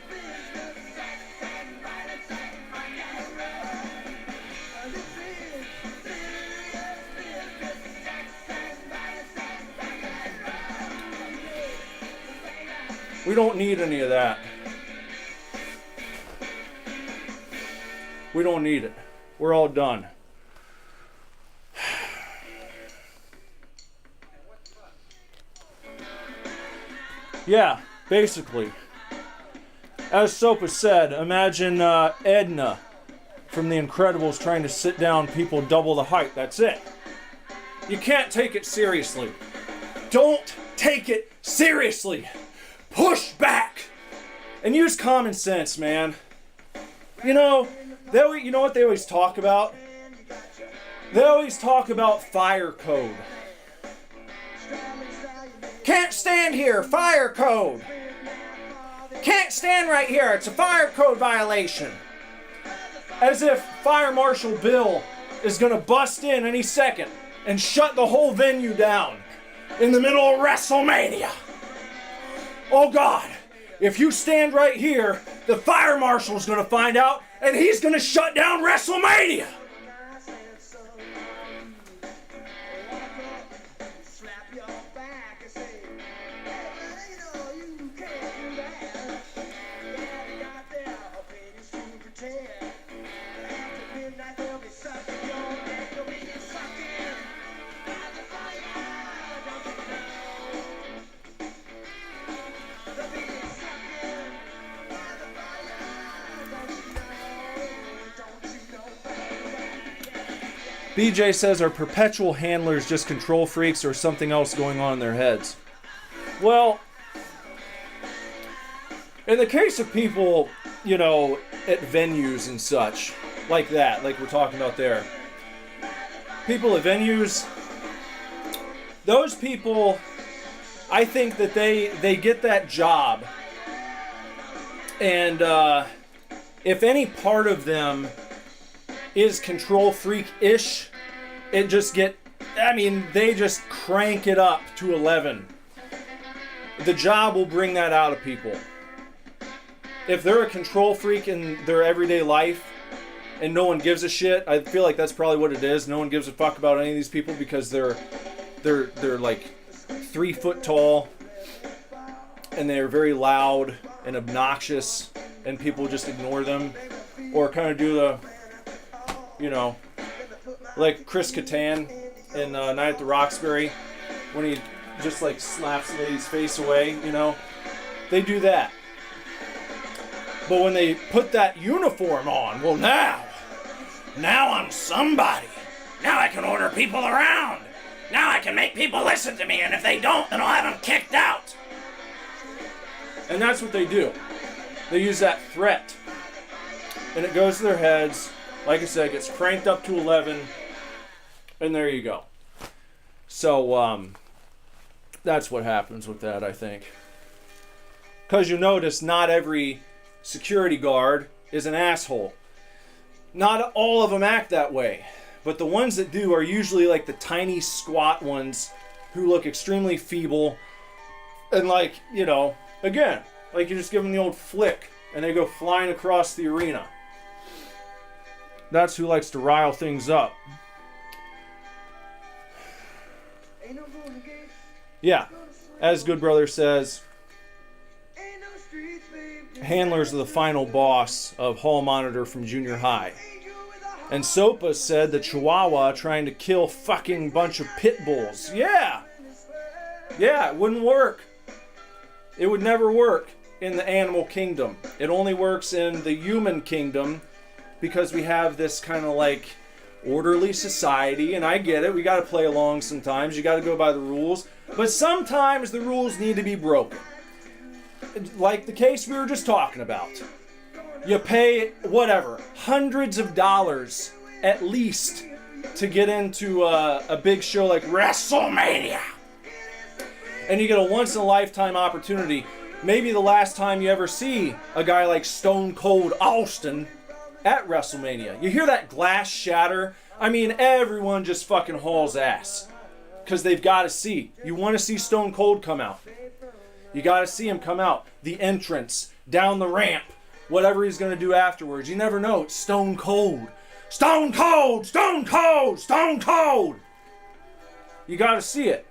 We don't need any of that. We don't need it. We're all done. Yeah, basically. As Sopa said, imagine Edna from The Incredibles trying to sit down people double the height. That's it. You can't take it seriously. Don't take it seriously. Push back. And use common sense, man. You know what they always talk about? They always talk about fire code. Can't stand here, fire code. Can't stand right here, it's a fire code violation. As if Fire Marshal Bill is gonna bust in any second and shut the whole venue down in the middle of WrestleMania. Oh God, if you stand right here, the fire marshal's gonna find out and he's gonna shut down WrestleMania. BJ says, are perpetual handlers just control freaks or something else going on in their heads? Well, in the case of people, at venues and such, like that, like we're talking about there, people at venues, those people, I think that they get that job, and if any part of them is control freak-ish, they just crank it up to 11. The job will bring that out of people. If they're a control freak in their everyday life and no one gives a shit, I feel like that's probably what it is. No one gives a fuck about any of these people because they're like 3 foot tall and they're very loud and obnoxious and people just ignore them or kind of do the like Chris Kattan in Night at the Roxbury, when he just like slaps the lady's face away, they do that. But when they put that uniform on, well now I'm somebody. Now I can order people around. Now I can make people listen to me, and if they don't, then I'll have them kicked out. And that's what they do. They use that threat. And it goes to their heads. Like I said, it gets cranked up to 11. And there you go. So, that's what happens with that, I think. Because you notice not every security guard is an asshole. Not all of them act that way. But the ones that do are usually like the tiny, squat ones who look extremely feeble. And like, you know, again, like you just give them the old flick and they go flying across the arena. That's who likes to rile things up. Yeah, as Good Brother says, handlers are the final boss of hall monitor from junior high. And Sopa said the Chihuahua trying to kill fucking bunch of pit bulls. Yeah, it wouldn't work. It would never work in the animal kingdom. It only works in the human kingdom because we have this kind of like orderly society, and I get it. We got to play along sometimes. You got to go by the rules. But sometimes the rules need to be broken. Like the case we were just talking about. You pay, whatever, hundreds of dollars at least to get into a big show like WrestleMania. And you get a once-in-a-lifetime opportunity. Maybe the last time you ever see a guy like Stone Cold Austin at WrestleMania. You hear that glass shatter? I mean, everyone just fucking hauls ass. Because they've got to see. You want to see Stone Cold come out. You got to see him come out. The entrance, down the ramp, whatever he's going to do afterwards. You never know. It's Stone Cold. Stone Cold! Stone Cold! Stone Cold! You got to see it.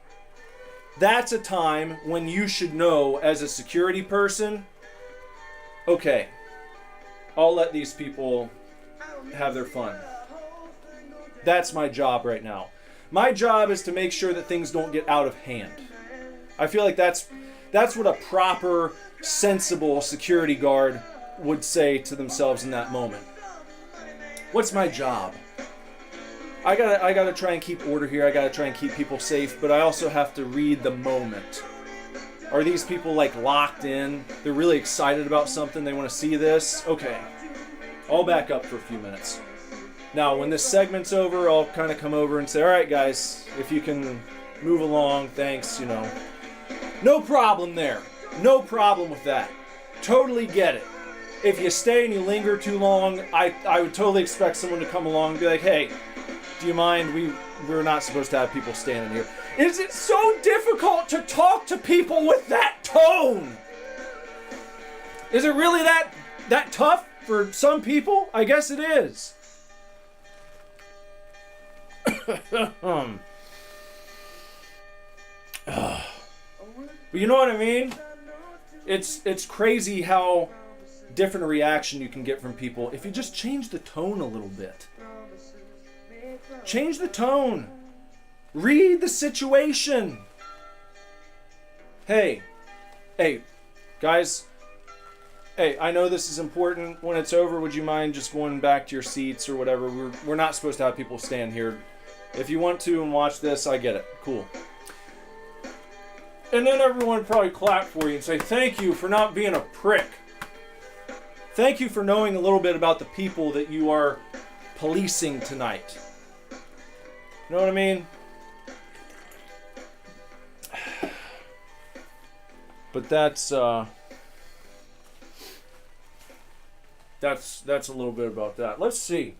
That's a time when you should know as a security person, okay, I'll let these people have their fun. That's my job right now. My job is to make sure that things don't get out of hand. I feel like that's what a proper, sensible security guard would say to themselves in that moment. What's my job? I gotta try and keep order here. I gotta try and keep people safe, but I also have to read the moment. Are these people like locked in? They're really excited about something. They want to see this. Okay, I'll back up for a few minutes. Now, when this segment's over, I'll kind of come over and say, all right, guys, if you can move along, thanks, you know. No problem there. No problem with that. Totally get it. If you stay and you linger too long, I would totally expect someone to come along and be like, hey, do you mind? We're not supposed to have people standing here. Is it so difficult to talk to people with that tone? Is it really that tough for some people? I guess it is. But you know what I mean? It's crazy how different a reaction you can get from people if you just change the tone a little bit. Change the tone. Read the situation. Hey, guys. Hey, I know this is important. When it's over, would you mind just going back to your seats or whatever? We're not supposed to have people stand here. If you want to and watch this, I get it. Cool. And then everyone would probably clap for you and say, thank you for not being a prick. Thank you for knowing a little bit about the people that you are policing tonight. You know what I mean? But that's a little bit about that. Let's see.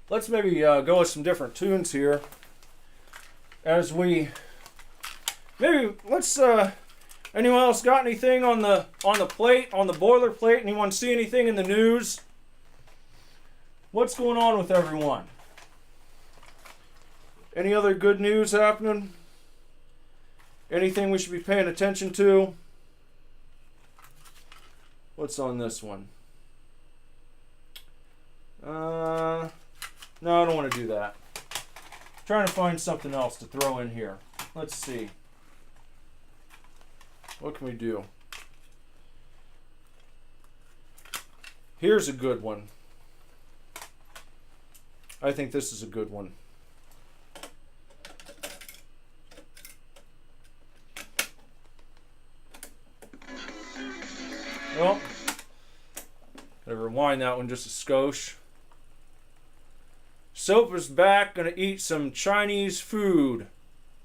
Let's maybe go with some different tunes here. As we let's anyone else got anything on the plate, on the boilerplate? Anyone see anything in the news? What's going on with everyone? Any other good news happening? Anything we should be paying attention to? What's on this one? No, I don't want to do that. I'm trying to find something else to throw in here. Let's see. What can we do? Here's a good one. I think this is a good one. Well, gotta rewind that one just a skosh. Soap is back, gonna eat some Chinese food.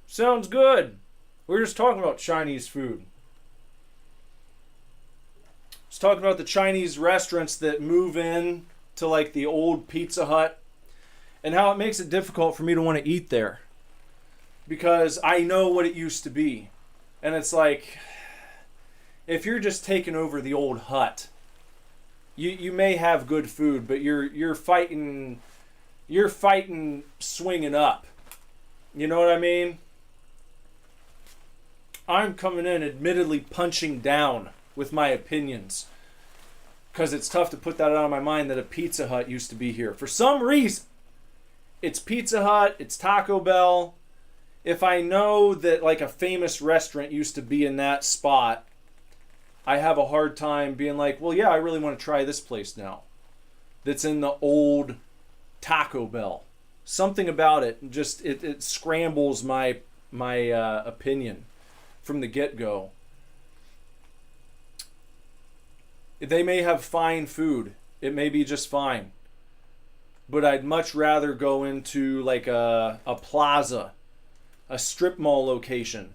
Sounds good. We were just talking about Chinese food. I was talking about the Chinese restaurants that move in to like the old Pizza Hut and how it makes it difficult for me to want to eat there. Because I know what it used to be. And it's like, if you're just taking over the old hut, you may have good food, but you're fighting swinging up. You know what I mean? I'm coming in admittedly punching down with my opinions, because it's tough to put that out of my mind that a Pizza Hut used to be here. For some reason, it's Pizza Hut, it's Taco Bell. If I know that like a famous restaurant used to be in that spot, I have a hard time being like, well, yeah, I really want to try this place now. That's in the old Taco Bell. Something about it just it scrambles my opinion from the get-go. They may have fine food. It may be just fine. But I'd much rather go into like a plaza, a strip mall location,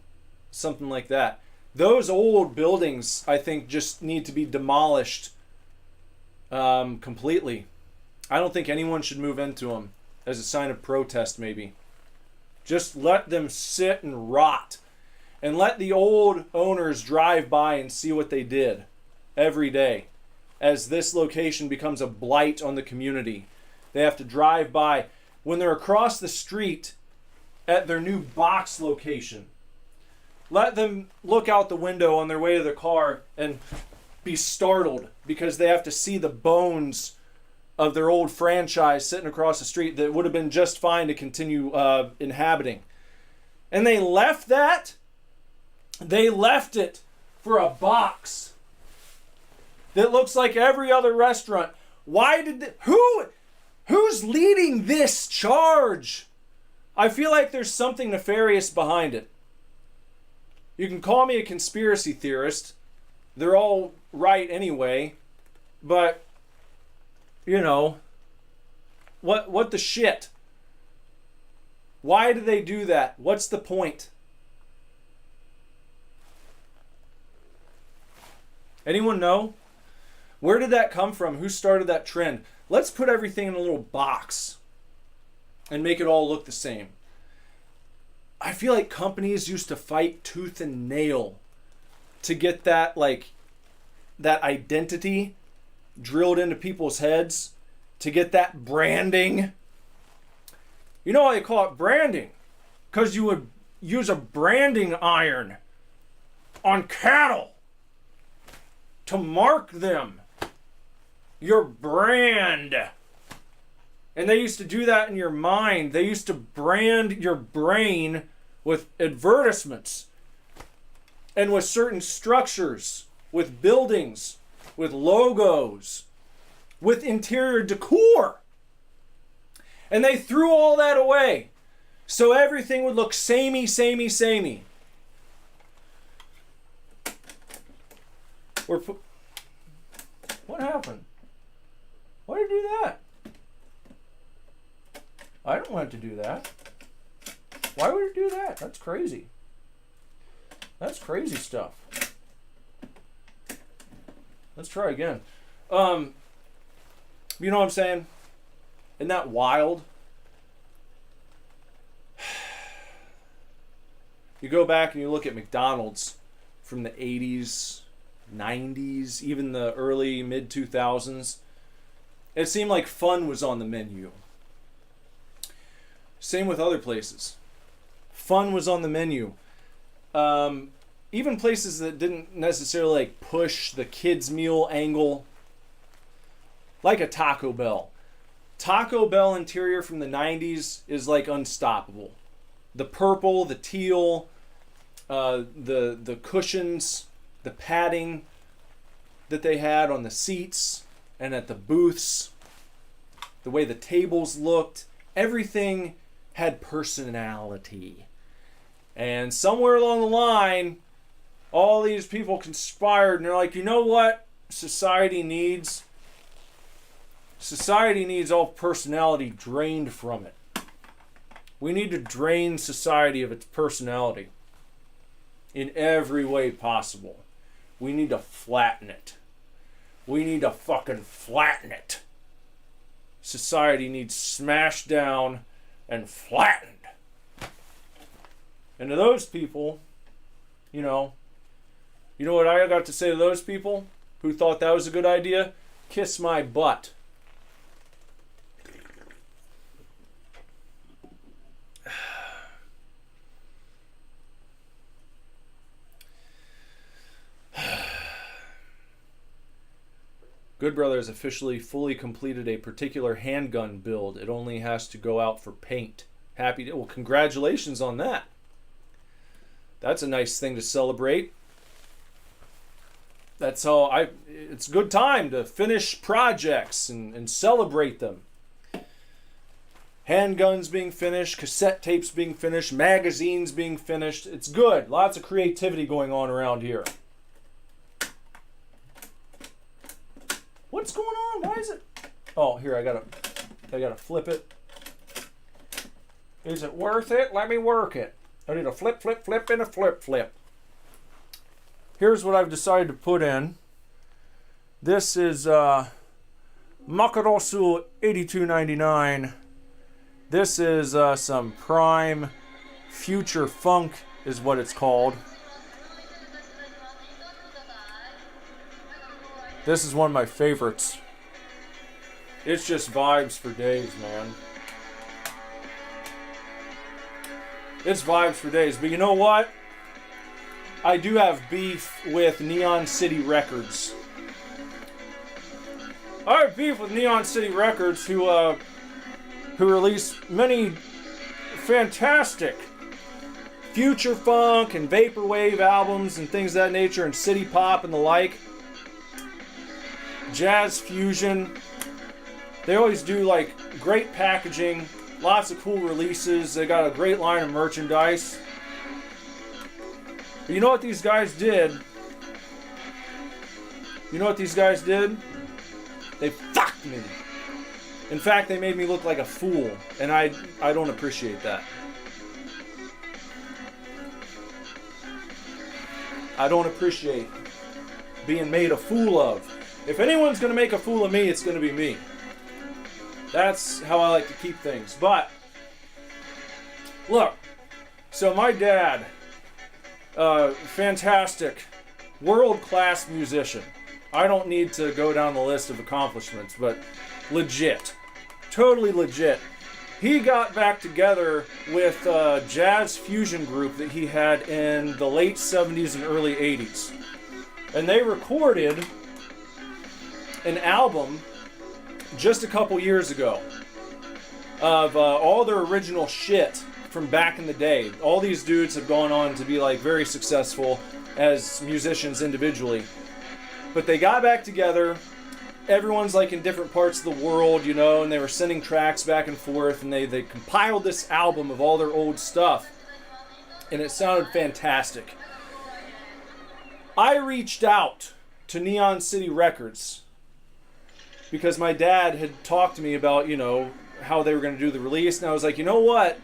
something like that. Those old buildings, I think, just need to be demolished completely. I don't think anyone should move into them as a sign of protest, maybe. Just let them sit and rot. And let the old owners drive by and see what they did every day. As this location becomes a blight on the community. They have to drive by. When they're across the street at their new box location, let them look out the window on their way to their car and be startled because they have to see the bones of their old franchise sitting across the street that would have been just fine to continue inhabiting. And they left that. They left it for a box that looks like every other restaurant. Why did they, who's leading this charge? I feel like there's something nefarious behind it. You can call me a conspiracy theorist. They're all right anyway. But, you know, what the shit? Why do they do that? What's the point? Anyone know? Where did that come from? Who started that trend? Let's put everything in a little box and make it all look the same. I feel like companies used to fight tooth and nail to get that that identity drilled into people's heads, to get that branding. You know why they call it branding? Because you would use a branding iron on cattle to mark them. Your brand. And they used to do that in your mind. They used to brand your brain with advertisements and with certain structures, with buildings, with logos, with interior decor. And they threw all that away. So everything would look samey, samey, samey. What happened? Why did you do that? I don't want it to do that. Why would it do that? That's crazy. That's crazy stuff. Let's try again. You know what I'm saying? Isn't that wild? You go back and you look at McDonald's from the 80s, 90s, even the early mid 2000s. It seemed like fun was on the menu. Same with other places. Fun was on the menu. Even places that didn't necessarily like push the kids meal angle, like a Taco Bell. Taco Bell interior from the 90s is like unstoppable. The purple, the teal, the cushions, the padding that they had on the seats and at the booths, the way the tables looked, everything had personality. And somewhere along the line, all these people conspired and they're like, you know what? society needs all personality drained from it. We need to drain society of its personality in every way possible. We need to flatten it. We need to fucking flatten it. Society needs smashed down and flattened. And to those people, you know what I got to say to those people who thought that was a good idea? Kiss my butt. Good Brother has officially fully completed a particular handgun build. It only has to go out for paint. Well, congratulations on that. That's a nice thing to celebrate. That's how it's a good time to finish projects and celebrate them. Handguns being finished, cassette tapes being finished, magazines being finished. It's good. Lots of creativity going on around here. What's going on? Why is it? Oh, here, I gotta flip it. Is it worth it? Let me work it. I need a flip, and a flip. Here's what I've decided to put in. This is Makarosu 82.99. This is some prime future funk is what it's called. This is one of my favorites. It's just vibes for days, man. It's vibes for days. But you know what? I do have beef with Neon City Records. I have beef with Neon City Records who released many fantastic future funk and vaporwave albums and things of that nature, and city pop and the like. Jazz fusion. They always do like great packaging, lots of cool releases. They got a great line of merchandise. But you know what these guys did? They fucked me. In fact, they made me look like a fool, and I don't appreciate that. I don't appreciate being made a fool of. If anyone's going to make a fool of me, it's going to be me. That's how I like to keep things. But, look, so my dad, fantastic, world-class musician. I don't need to go down the list of accomplishments, but legit. Totally legit. He got back together with a jazz fusion group that he had in the late 70s and early 80s. And they recorded an album just a couple years ago of all their original shit from back in the day. All these dudes have gone on to be like very successful as musicians individually. But they got back together. Everyone's like in different parts of the world, you know, and they were sending tracks back and forth, and they compiled this album of all their old stuff, and it sounded fantastic. I reached out to Neon City Records because my dad had talked to me about, you know, how they were going to do the release, and I was like, you know what?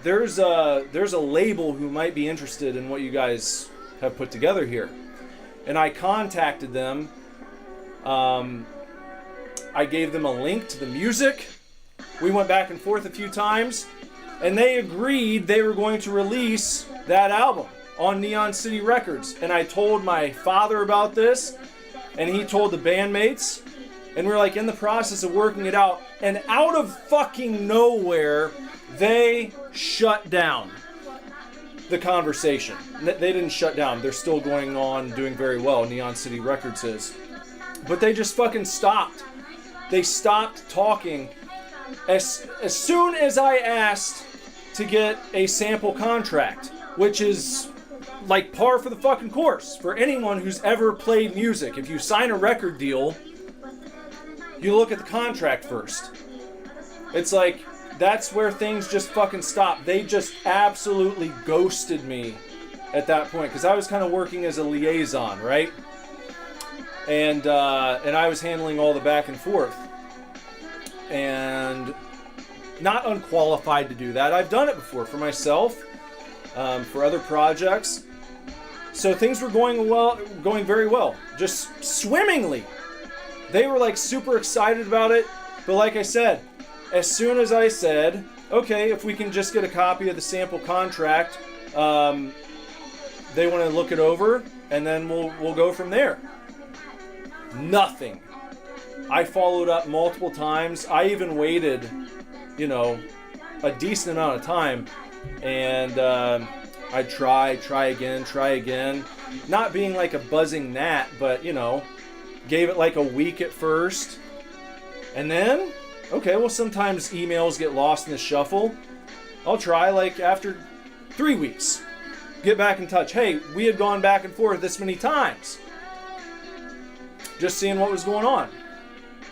There's a label who might be interested in what you guys have put together here. And I contacted them. I gave them a link to the music. We went back and forth a few times, and they agreed they were going to release that album on Neon City Records. And I told my father about this, and he told the bandmates, and we're like in the process of working it out. And out of fucking nowhere, they shut down the conversation. They didn't shut down. They're still going on, doing very well. Neon City Records is. But they just fucking stopped. They stopped talking as soon as I asked to get a sample contract, which is like par for the fucking course for anyone who's ever played music. If you sign a record deal, you look at the contract first. It's like, that's where things just fucking stop. They just absolutely ghosted me at that point, because I was kind of working as a liaison, right? and I was handling all the back and forth, and not unqualified to do that. I've done it before for myself, for other projects. So things were going very well, just swimmingly. They were like super excited about it, but like I said, as soon as I said, okay, if we can just get a copy of the sample contract, they want to look it over, and then we'll go from there. Nothing. I followed up multiple times. I even waited, a decent amount of time, and I'd try again. Not being like a buzzing gnat, but, gave it like a week at first. And then, okay, well, sometimes emails get lost in the shuffle. I'll try like after 3 weeks. Get back in touch. Hey, we had gone back and forth this many times. Just seeing what was going on.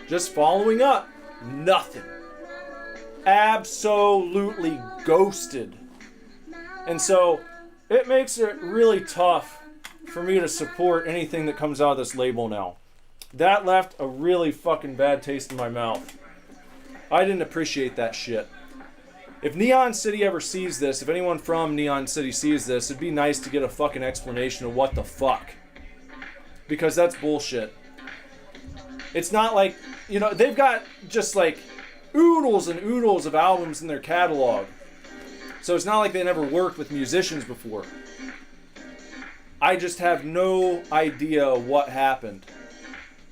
Just following up. Nothing. Absolutely ghosted. And so it makes it really tough for me to support anything that comes out of this label now. That left a really fucking bad taste in my mouth. I didn't appreciate that shit. If Neon City ever sees this, if anyone from Neon City sees this, it'd be nice to get a fucking explanation of what the fuck. Because that's bullshit. It's not like, they've got just like oodles and oodles of albums in their catalog. So it's not like they never worked with musicians before. I just have no idea what happened.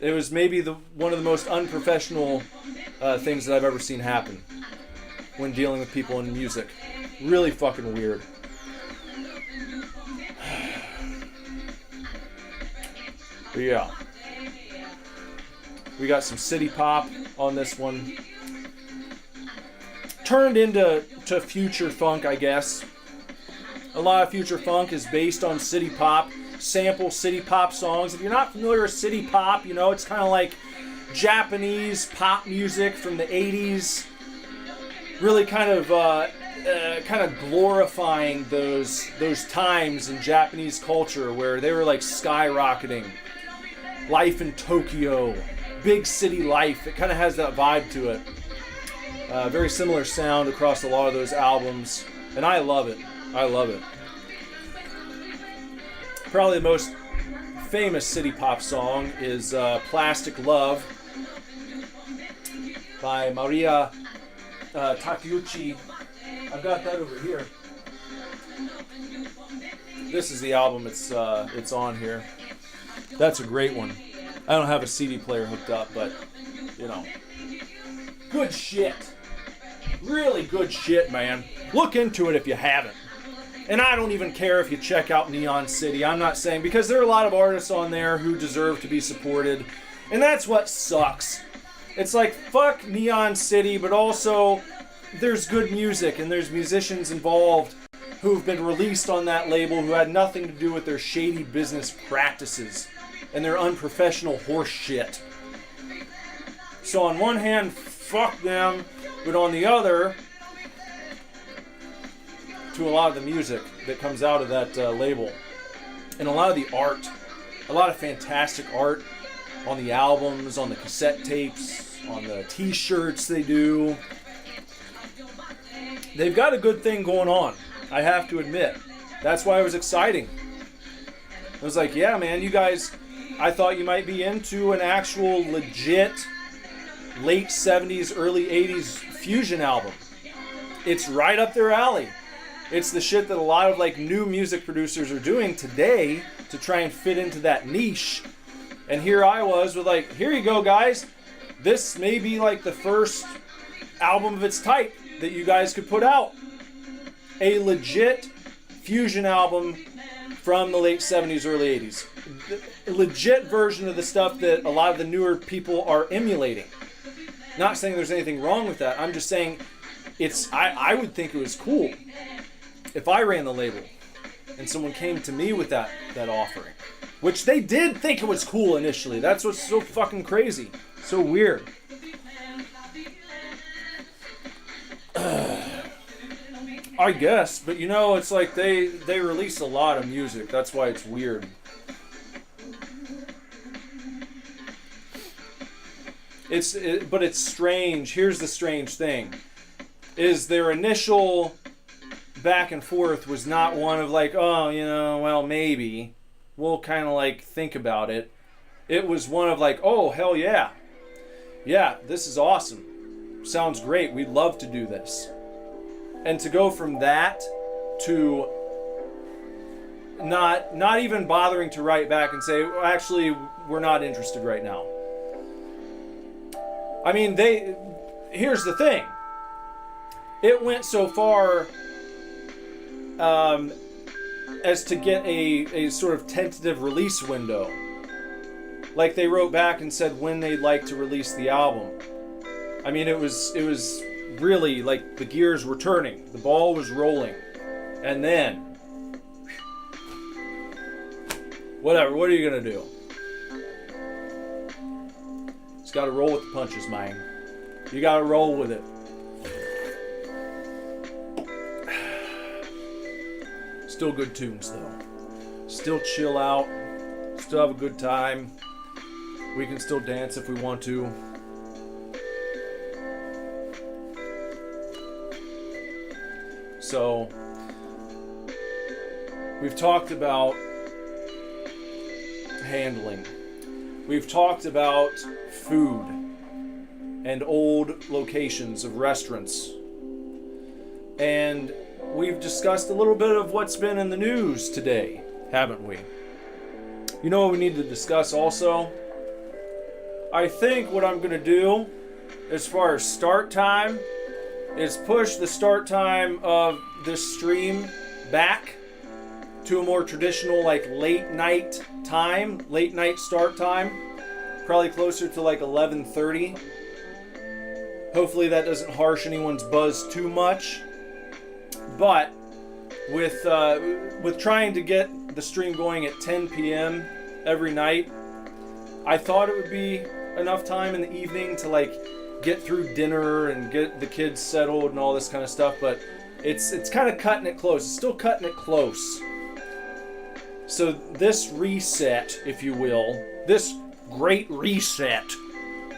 It was maybe one of the most unprofessional things that I've ever seen happen when dealing with people in music. Really fucking weird. But yeah. We got some city pop on this one. Turned into future funk, I guess. A lot of future funk is based on city pop, sample city pop songs. If you're not familiar with city pop, it's kind of like Japanese pop music from the 80s. Really kind of glorifying those times in Japanese culture where they were like skyrocketing. Life in Tokyo, big city life. It kind of has that vibe to it. Very similar sound across a lot of those albums, and I love it. I love it. Probably the most famous city pop song is Plastic Love by Maria Takeuchi. I've got that over here. This is the album it's on here. That's a great one. I don't have a CD player hooked up, but, good shit. Really good shit, man. Look into it if you haven't. And I don't even care if you check out Neon City. I'm not saying, because there are a lot of artists on there who deserve to be supported. And that's what sucks. It's like, fuck Neon City, but also there's good music and there's musicians involved who've been released on that label who had nothing to do with their shady business practices and their unprofessional horse shit. So on one hand, fuck them, but on the other, to a lot of the music that comes out of that label. And a lot of the art. A lot of fantastic art on the albums, on the cassette tapes, on the t-shirts they do. They've got a good thing going on, I have to admit. That's why it was exciting. I was like, yeah, man, you guys, I thought you might be into an actual legit late 70s, early 80s fusion album. It's right up their alley. It's the shit that a lot of like new music producers are doing today to try and fit into that niche. And here I was with like, here you go, guys. This may be like the first album of its type that you guys could put out. A legit fusion album from the late 70s, early 80s. A legit version of the stuff that a lot of the newer people are emulating. Not saying there's anything wrong with that. I'm just saying I would think it was cool if I ran the label and someone came to me with that offering. Which they did think it was cool initially. That's what's so fucking crazy. So weird. I guess, but it's like they release a lot of music. That's why it's weird. But it's strange. Here's the strange thing: is their initial back and forth was not one of like, oh, well, maybe we'll kind of like think about it. It was one of like, oh, hell yeah, this is awesome, sounds great, we'd love to do this. And to go from that to not even bothering to write back and say, well, actually, we're not interested right now. I mean, here's the thing. It went so far as to get a sort of tentative release window. Like, they wrote back and said when they'd like to release the album. I mean, it was really like the gears were turning. The ball was rolling. And then, whatever, what are you gonna do? Just gotta roll with the punches, man. You gotta roll with it. Still good tunes, though. Still chill out. Still have a good time. We can still dance if we want to. So, we've talked about handling. We've talked about food and old locations of restaurants. And we've discussed a little bit of what's been in the news today, haven't we? You know what we need to discuss also? I think what I'm going to do, as far as start time, is push the start time of this stream back to a more traditional, like, late night start time. Probably closer to like 11:30. Hopefully that doesn't harsh anyone's buzz too much. But with trying to get the stream going at 10 p.m. every night, I thought it would be enough time in the evening to like get through dinner and get the kids settled and all this kind of stuff, but it's kind of cutting it close. It's still cutting it close. So this reset, if you will, this great reset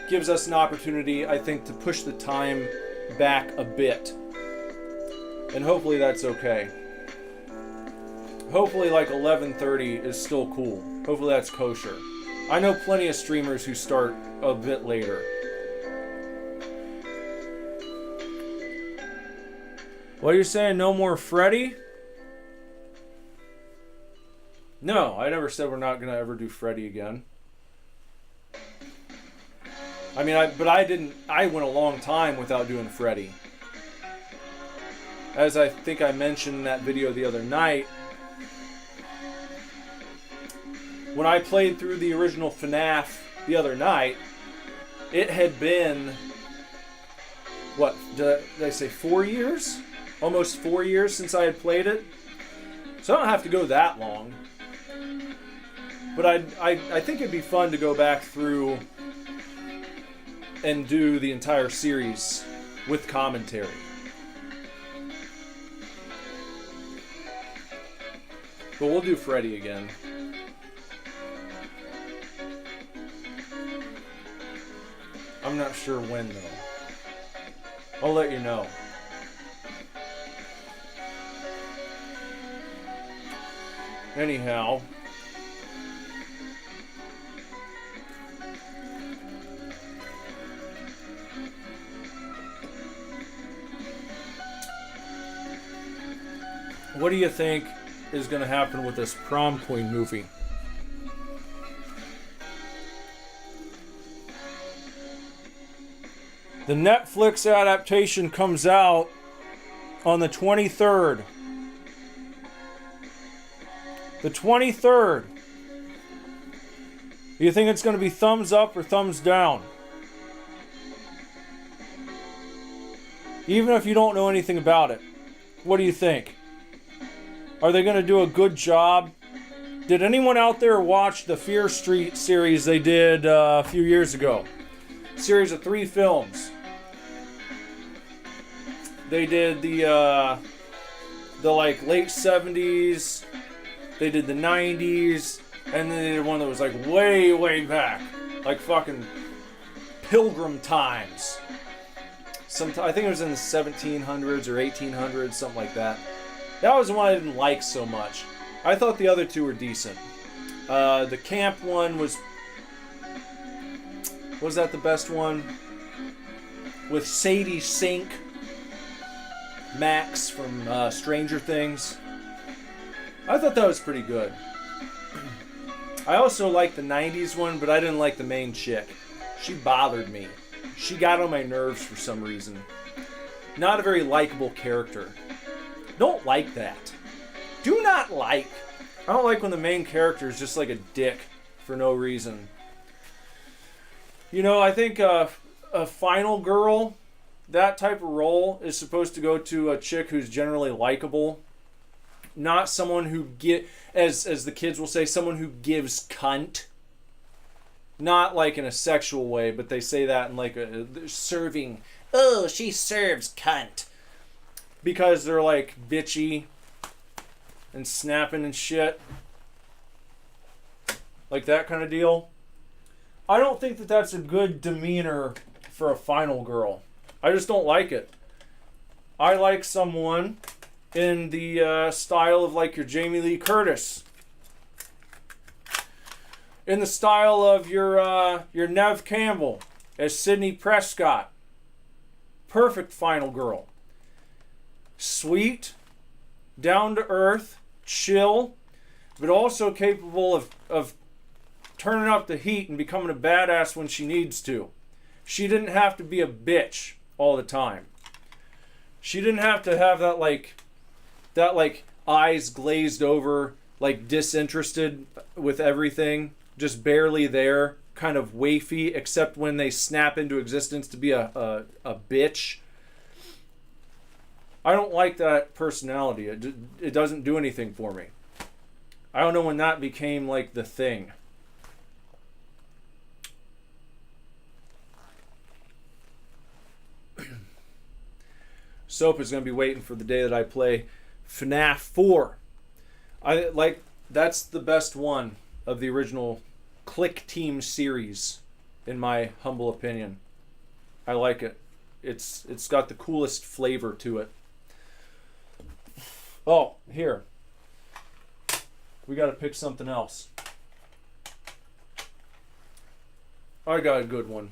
gives us an opportunity, I think, to push the time back a bit. And hopefully that's okay. Hopefully like 11:30 is still cool. Hopefully that's kosher. I know plenty of streamers who start a bit later. What are you saying? No more Freddy? No, I never said we're not going to ever do Freddy again. I mean, I went a long time without doing Freddy. As I think I mentioned in that video the other night, when I played through the original FNAF the other night, it had been, what, did I say 4 years? Almost 4 years since I had played it. So I don't have to go that long. But I think it'd be fun to go back through and do the entire series with commentary. But we'll do Freddy again. I'm not sure when, though. I'll let you know. Anyhow. What do you think is going to happen with this Prom Queen movie? The Netflix adaptation comes out on the 23rd. The 23rd. Do you think it's going to be thumbs up or thumbs down? Even if you don't know anything about it, what do you think? Are they going to do a good job? Did anyone out there watch the Fear Street series they did a few years ago? Series of 3 films. They did the like late 70s, they did the 90s, and then they did one that was like way back, like fucking Pilgrim times. I think it was in the 1700s or 1800s, something like that. That was the one I didn't like so much. I thought the other two were decent. The camp one was that the best one? With Sadie Sink, Max from Stranger Things. I thought that was pretty good. I also liked the 90s one, but I didn't like the main chick. She bothered me. She got on my nerves for some reason. Not a very likable character. Don't like that. Do not like. I don't like when the main character is just like a dick for no reason. You know, I think a final girl, that type of role is supposed to go to a chick who's generally likable. Not someone who as the kids will say, someone who gives cunt. Not like in a sexual way, but they say that in like a serving. Oh, she serves cunt. Because they're like bitchy and snapping and shit. Like that kind of deal. I don't think that that's a good demeanor for a final girl. I just don't like it. I like someone in the style of like your Jamie Lee Curtis. In the style of your Neve Campbell as Sidney Prescott. Perfect final girl. Sweet, down to earth, chill, but also capable of turning up the heat and becoming a badass when she needs to. She didn't have to be a bitch all the time. She didn't have to have that eyes glazed over, like disinterested with everything, just barely there, kind of wafy, except when they snap into existence to be a bitch. I don't like that personality. It doesn't do anything for me. I don't know when that became like the thing. Soap is going to be waiting for the day that I play FNAF 4. That's the best one of the original Click Team series, in my humble opinion. I like it. It's got the coolest flavor to it. Oh, here. We got to pick something else. I got a good one.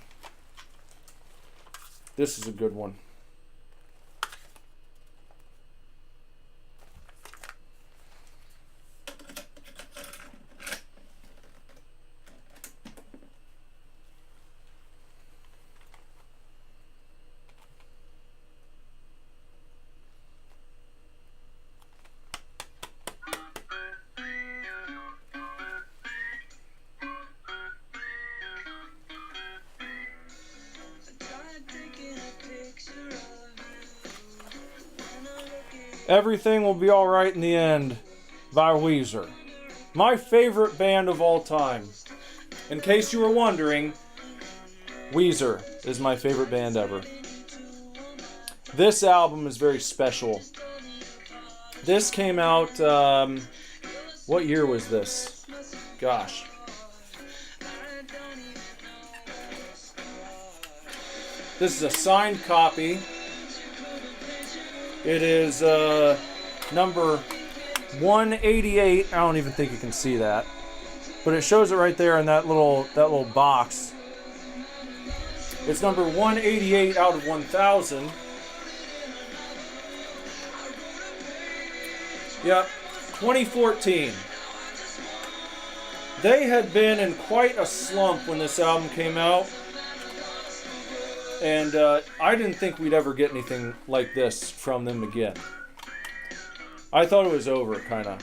This is a good one. Everything Will Be Alright in the End by Weezer. My favorite band of all time. In case you were wondering, Weezer is my favorite band ever. This album is very special. This came out, what year was this? Gosh. This is a signed copy. It is number 188. I don't even think you can see that, but it shows it right there in that little box. It's number 188 out of 1,000. Yep, 2014. They had been in quite a slump when this album came out. And I didn't think we'd ever get anything like this from them again. I thought it was over, kind of.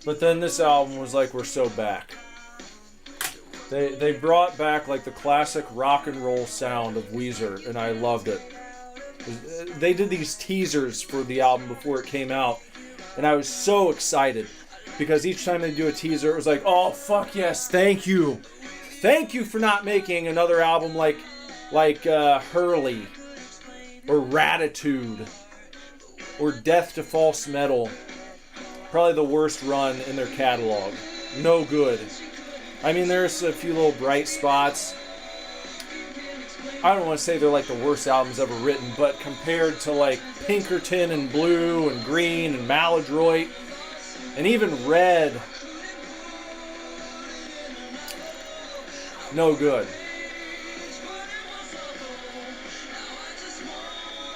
But then this album was like, we're so back. They brought back like the classic rock and roll sound of Weezer, and I loved it. They did these teasers for the album before it came out, and I was so excited. Because each time they do a teaser, it was like, oh, fuck yes, thank you. Thank you for not making another album like Hurley, or Ratitude, or Death to False Metal. Probably the worst run in their catalog. No good. I mean, there's a few little bright spots. I don't want to say they're like the worst albums ever written, but compared to like Pinkerton and Blue and Green and Maladroit and even Red, no good.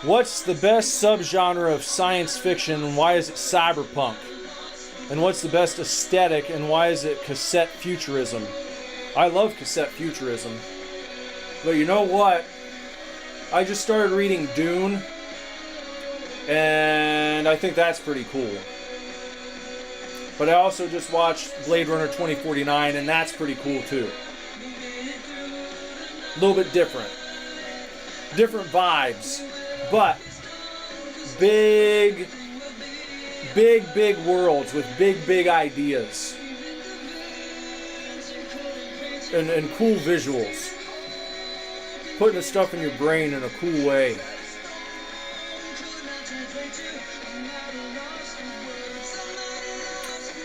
What's the best subgenre of science fiction and why is it cyberpunk? And what's the best aesthetic and why is it cassette futurism? I love cassette futurism. But you know what? I just started reading Dune, and I think that's pretty cool. But I also just watched Blade Runner 2049, and that's pretty cool too. A little bit different. Different vibes. But big worlds with big ideas. And cool visuals. Putting the stuff in your brain in a cool way.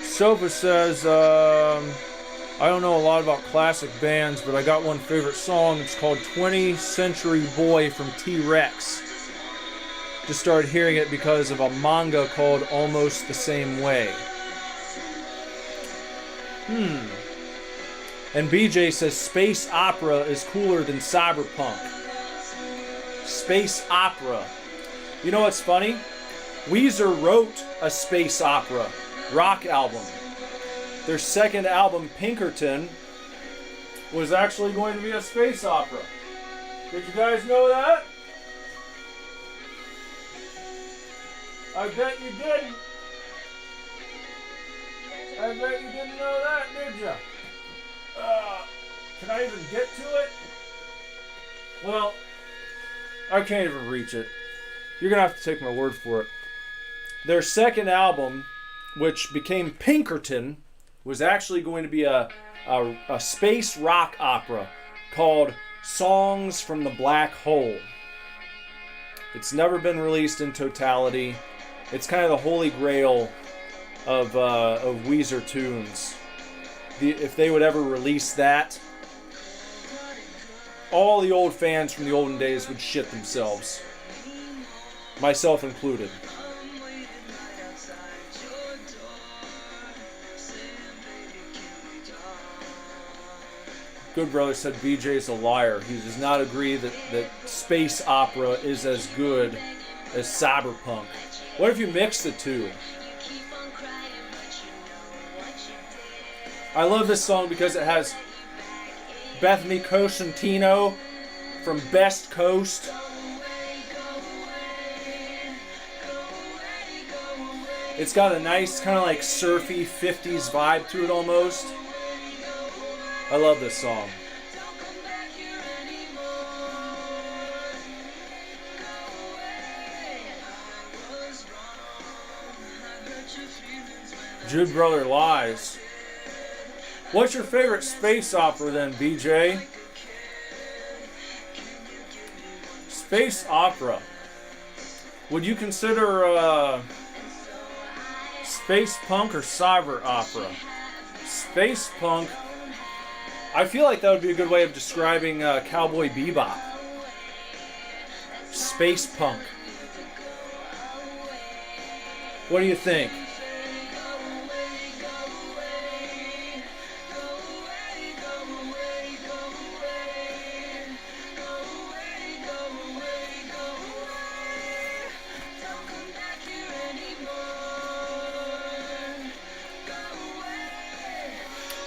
Sofa says, I don't know a lot about classic bands, but I got one favorite song. It's called 20th Century Boy from T-Rex. Just started hearing it because of a manga called Almost the Same Way. And BJ says space opera is cooler than cyberpunk. Space opera. You know what's funny? Weezer wrote a space opera rock album. Their second album, Pinkerton, was actually going to be a space opera. Did you guys know that? I bet you didn't. I bet you didn't know that, did you? Can I even get to it? Well, I can't even reach it. You're going to have to take my word for it. Their second album, which became Pinkerton, was actually going to be a space rock opera called Songs from the Black Hole. It's never been released in totality. It's kind of the holy grail of Weezer tunes. If they would ever release that, all the old fans from the olden days would shit themselves. Myself included. Good Brother said BJ's a liar. He does not agree that space opera is as good as cyberpunk. What if you mix the two? I love this song because it has Bethany Cosentino from Best Coast. It's got a nice kind of like surfy 50s vibe to it almost. I love this song. Jude Brother lies. What's your favorite space opera then, BJ? Space opera. Would you consider space punk or cyber opera? Space punk. I feel like that would be a good way of describing Cowboy Bebop. Space punk. What do you think?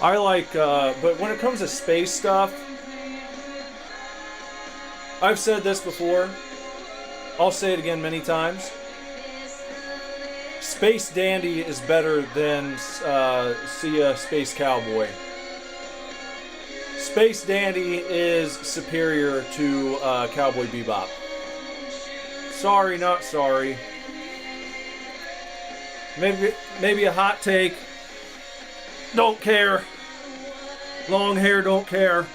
I like, but when it comes to space stuff, I've said this before. I'll say it again many times. Space Dandy is better than See a Space Cowboy. Space Dandy is superior to Cowboy Bebop. Sorry, not sorry. Maybe a hot take. Don't care. Long hair, don't care.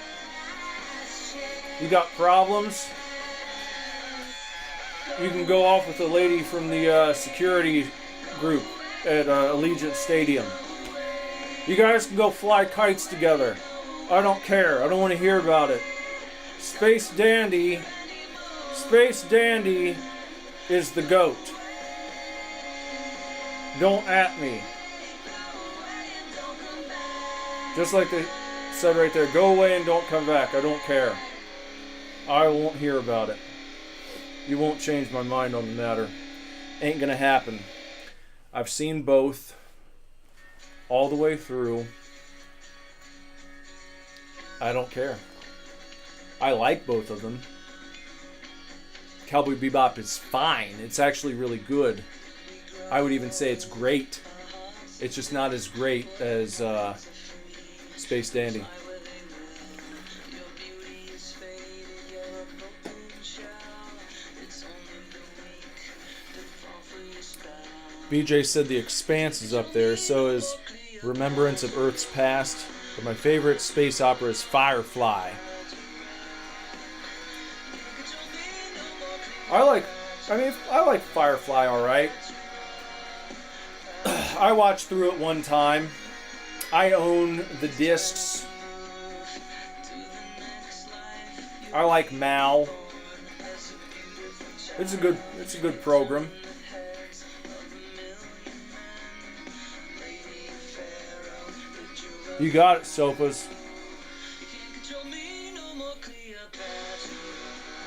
You got problems? You can go off with the lady from the security group at Allegiant Stadium. You guys can go fly kites together. I don't care. I don't want to hear about it. Space Dandy is the GOAT. Don't at me. Just like they said right there, go away and don't come back. I don't care. I won't hear about it. You won't change my mind on the matter. Ain't gonna happen. I've seen both all the way through. I don't care. I like both of them. Cowboy Bebop is fine. It's actually really good. I would even say it's great. It's just not as great as Space Dandy. BJ said The Expanse is up there. So is Remembrance of Earth's Past. But my favorite space opera is Firefly. I like Firefly alright. I watched through it one time. I own the discs. I like Mal. It's a good program. You got it, Sofas.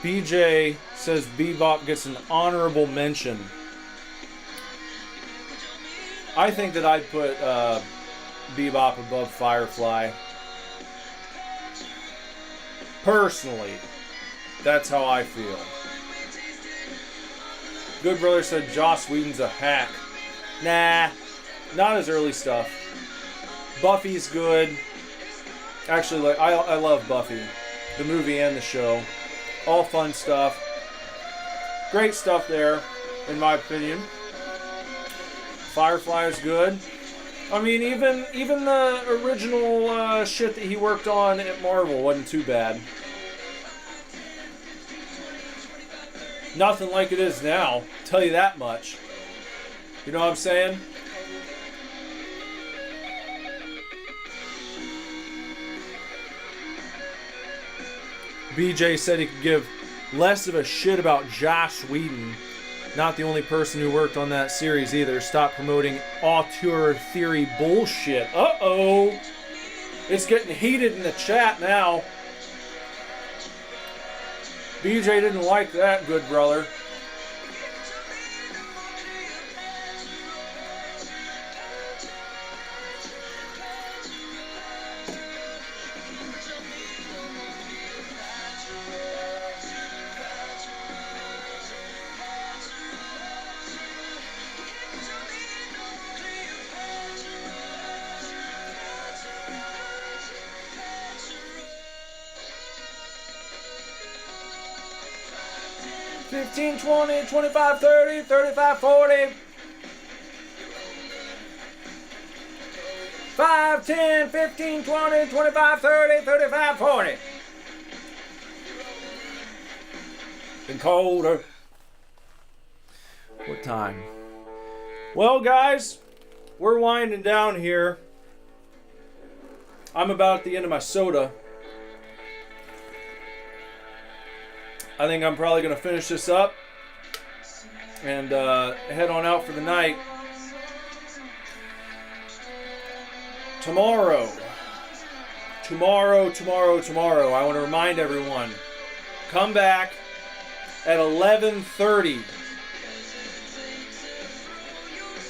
BJ says Bebop gets an honorable mention. I think that I'd put Bebop above Firefly. Personally, that's how I feel. Good Brother said Joss Whedon's a hack. Nah, not his early stuff. Buffy's good. Actually, like I love Buffy, the movie and the show. All fun stuff. Great stuff there, in my opinion. Firefly is good. I mean, even the original shit that he worked on at Marvel wasn't too bad. Nothing like it is now. Tell you that much. You know what I'm saying? BJ said he could give less of a shit about Joss Whedon. Not the only person who worked on that series either. Stop promoting auteur theory bullshit. Uh-oh. It's getting heated in the chat now. BJ didn't like that, good brother. $15, $20, $25, $30, $35, $40. $5, $10, $15, $20, $25, $30, $35, $40. Been colder. What time? Well, guys, we're winding down here. I'm about at the end of my soda. I think I'm probably going to finish this up and head on out for the night. Tomorrow, I want to remind everyone, come back at 11:30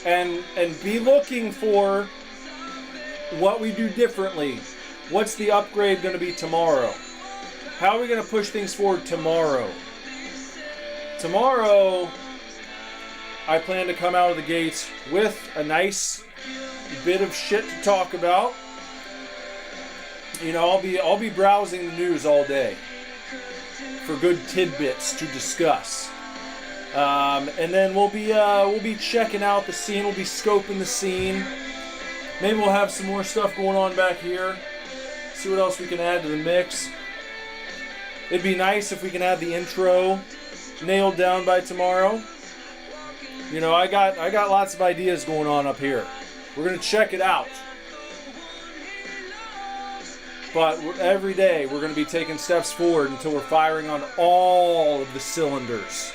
and be looking for what we do differently. What's the upgrade going to be tomorrow? How are we going to push things forward tomorrow? Tomorrow, I plan to come out of the gates with a nice bit of shit to talk about. You know, I'll be browsing the news all day for good tidbits to discuss. And then we'll be checking out the scene. We'll be scoping the scene. Maybe we'll have some more stuff going on back here. See what else we can add to the mix. It'd be nice if we can have the intro nailed down by tomorrow. You know, I got lots of ideas going on up here. We're gonna check it out. But every day we're going to be taking steps forward until we're firing on all of the cylinders.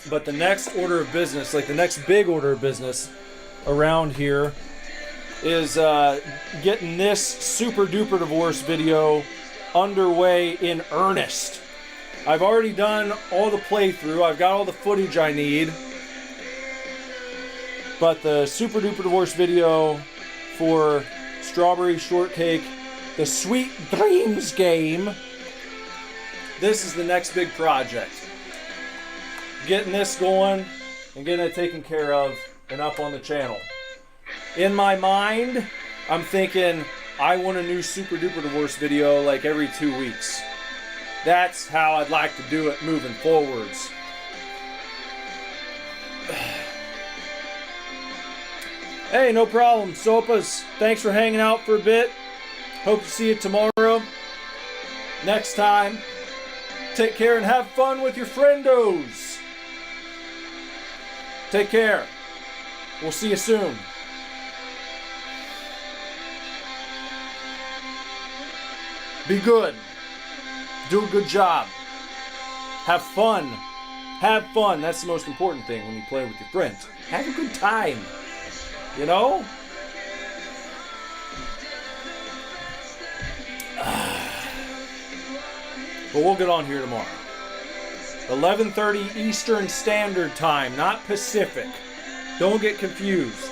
But the next order of business, like the next big order of business around here, is getting this Superdivorce video underway in earnest. I've already done all the playthrough. I've got all the footage I need. But the Superdivorce video for Strawberry Shortcake, the Sweet Dreams game, this is the next big project. Getting this going and getting it taken care of and up on the channel. In my mind, I'm thinking I want a new Superdivorce video like every 2 weeks. That's how I'd like to do it moving forwards. Hey, no problem. Sopas, thanks for hanging out for a bit. Hope to see you tomorrow. Next time, take care and have fun with your friendos. Take care. We'll see you soon. Be good. Do a good job. Have fun. Have fun. That's the most important thing when you play with your friends. Have a good time. You know? But we'll get on here tomorrow. 11:30 Eastern Standard Time, not Pacific. Don't get confused.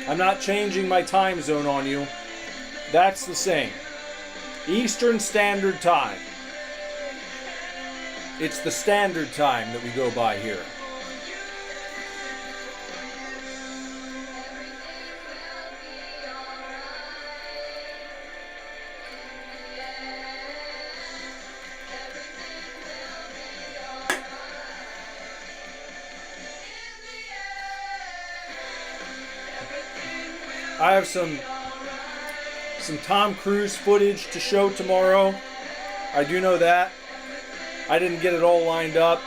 I'm not changing my time zone on you. That's the same. Eastern Standard Time. It's the standard time that we go by here. I have some Tom Cruise footage to show tomorrow. I do know that. I didn't get it all lined up.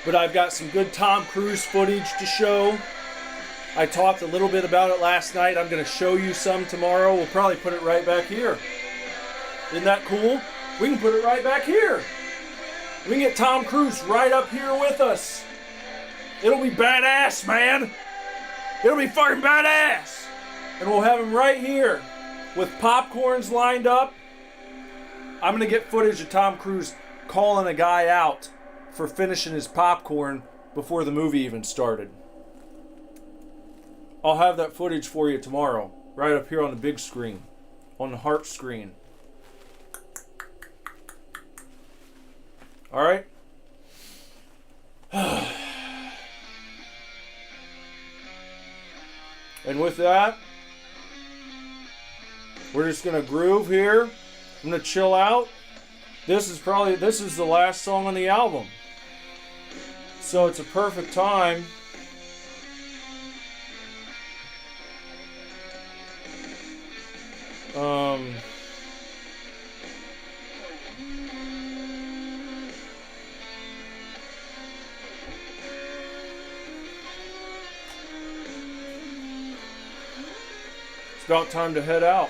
But I've got some good Tom Cruise footage to show. I talked a little bit about it last night. I'm going to show you some tomorrow. We'll probably put it right back here. Isn't that cool? We can put it right back here. We can get Tom Cruise right up here with us. It'll be badass, man. It'll be fucking badass. And we'll have him right here with popcorns lined up. I'm going to get footage of Tom Cruise calling a guy out for finishing his popcorn before the movie even started. I'll have that footage for you tomorrow, right up here on the big screen, on the heart screen. All right? And with that, we're just going to groove here. I'm going to chill out. This is the last song on the album. So it's a perfect time it's about time to head out.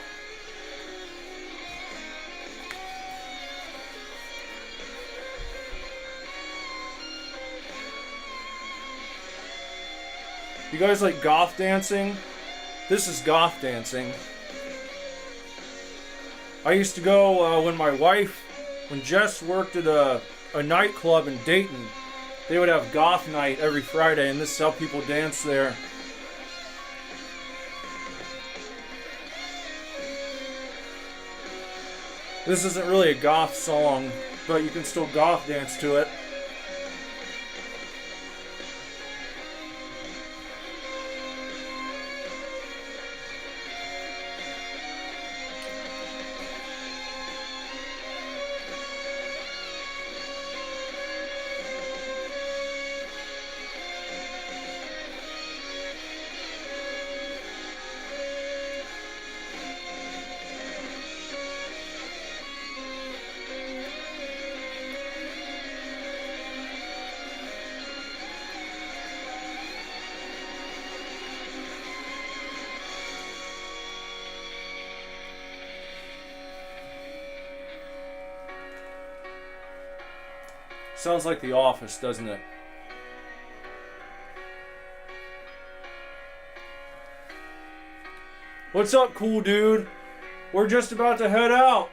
You guys like goth dancing? This is goth dancing. I used to go when Jess worked at a nightclub in Dayton. They would have goth night every Friday, and this is how people dance there. This isn't really a goth song, but you can still goth dance to it. Sounds like The Office, doesn't it? What's up, cool dude? We're just about to head out.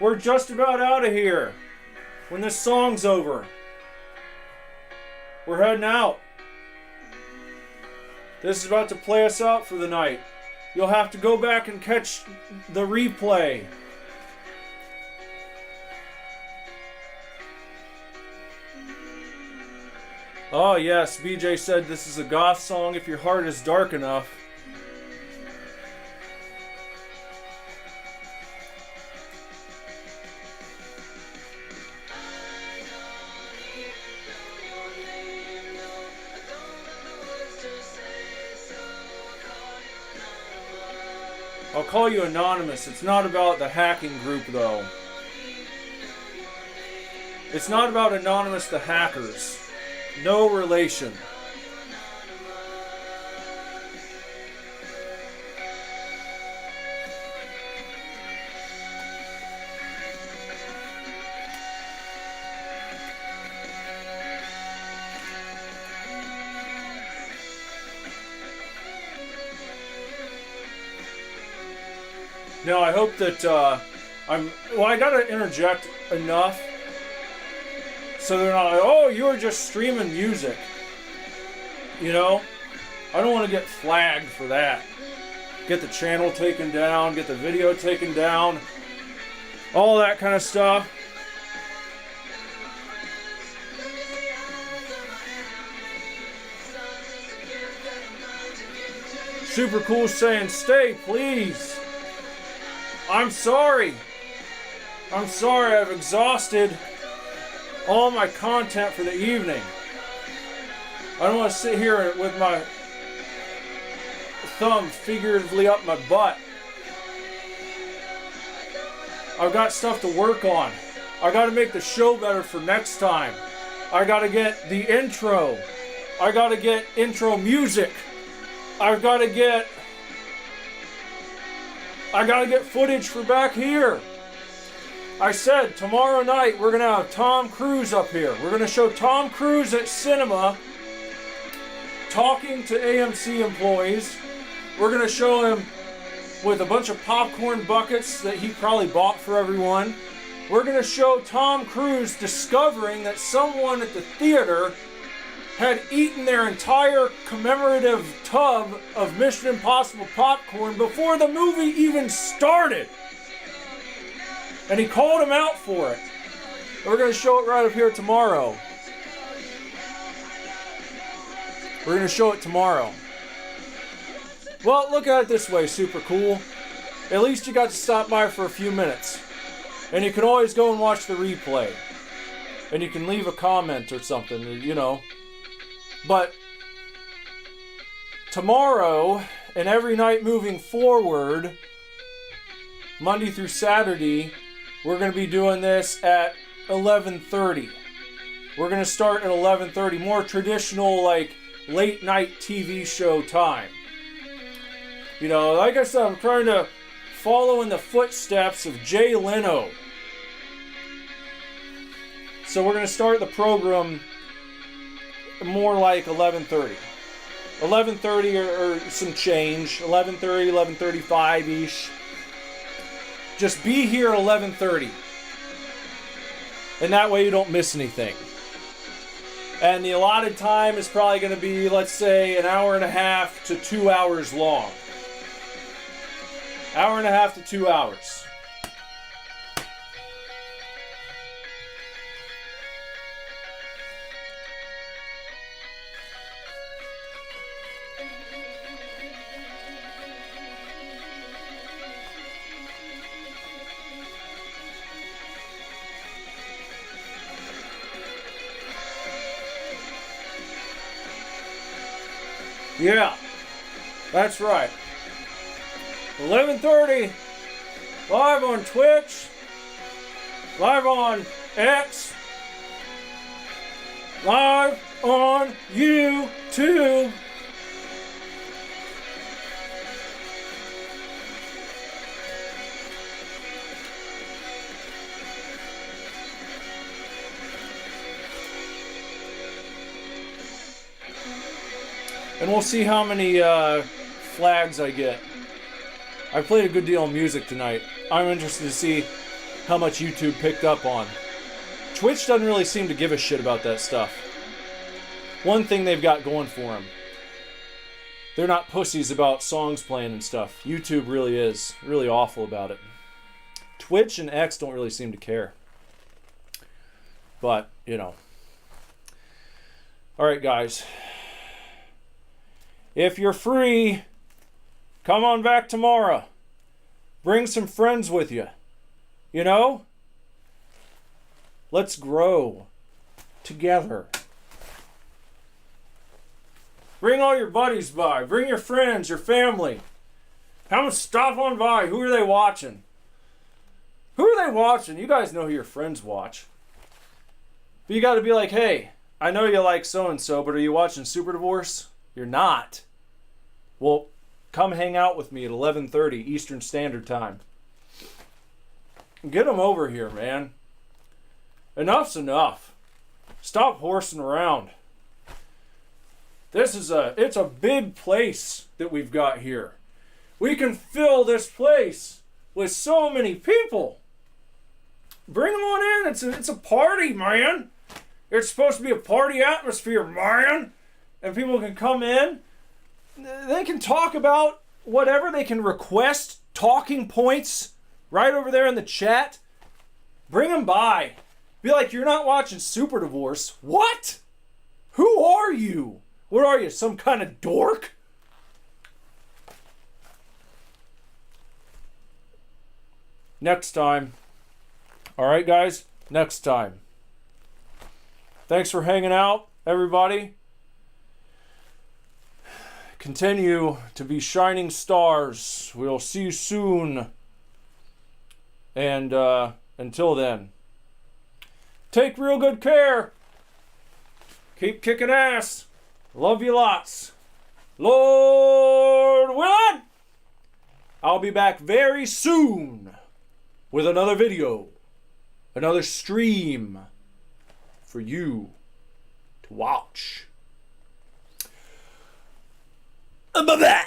We're just about out of here. When this song's over, we're heading out. This is about to play us out for the night. You'll have to go back and catch the replay. Oh yes, BJ said this is a goth song if your heart is dark enough. I'll call you anonymous. It's not about the hacking group, though. It's not about Anonymous the hackers. No relation. No, I hope that I gotta interject enough so they're not like, oh, you were just streaming music. You know? I don't want to get flagged for that. Get the channel taken down, get the video taken down, all that kind of stuff. Super cool saying, stay, please. I'm sorry. I'm sorry, I've exhausted all my content for the evening. I don't want to sit here with my thumb figuratively up my butt. I've got stuff to work on. I got to make the show better for next time. I got to get the intro. I got to get intro music. I've got to get footage for back here. I said tomorrow night we're going to have Tom Cruise up here. We're going to show Tom Cruise at cinema talking to AMC employees. We're going to show him with a bunch of popcorn buckets that he probably bought for everyone. We're going to show Tom Cruise discovering that someone at the theater had eaten their entire commemorative tub of Mission Impossible popcorn before the movie even started. And he called him out for it. We're going to show it right up here tomorrow. We're going to show it tomorrow. Well, look at it this way, super cool. At least you got to stop by for a few minutes. And you can always go and watch the replay. And you can leave a comment or something, you know. But tomorrow and every night moving forward, Monday through Saturday, we're going to be doing this at 11:30. We're going to start at 11:30, more traditional like late night TV show time. You know, like I said, I'm trying to follow in the footsteps of Jay Leno. So we're going to start the program more like 11:30. 11:30 or some change. 11:30, 11:35-ish. Just be here at 11:30. And that way you don't miss anything. And the allotted time is probably going to be, let's say, an hour and a half to 2 hours long. Hour and a half to 2 hours. Yeah, that's right. 11:30, live on Twitch, live on X, live on YouTube. And we'll see how many flags I get. I played a good deal of music tonight. I'm interested to see how much YouTube picked up on. Twitch doesn't really seem to give a shit about that stuff. One thing they've got going for them. They're not pussies about songs playing and stuff. YouTube really is. Really awful about it. Twitch and X don't really seem to care. But, you know. Alright, guys. If you're free, come on back tomorrow. Bring some friends with you. You know? Let's grow together. Bring all your buddies by. Bring your friends, your family. Come and stop on by. Who are they watching? Who are they watching? You guys know who your friends watch. But you got to be like, hey, I know you like so-and-so, but are you watching Superdivorce? You're not. Well, come hang out with me at 11:30 Eastern Standard Time. Get them over here, man. Enough's enough. Stop horsing around. It's a big place that we've got here. We can fill this place with so many people. Bring them on in. It's a party, man. It's supposed to be a party atmosphere, man. And people can come in. They can talk about whatever. They can request talking points right over there in the chat. Bring them by. Be like, you're not watching Superdivorce. What? Who are you? What are you, some kind of dork? Next time. Alright, guys? Next time. Thanks for hanging out, everybody. Continue to be shining stars. We'll see you soon. And until then, take real good care. Keep kicking ass. Love you lots. Lord willing, I'll be back very soon with another video, another stream for you to watch. Bye-bye.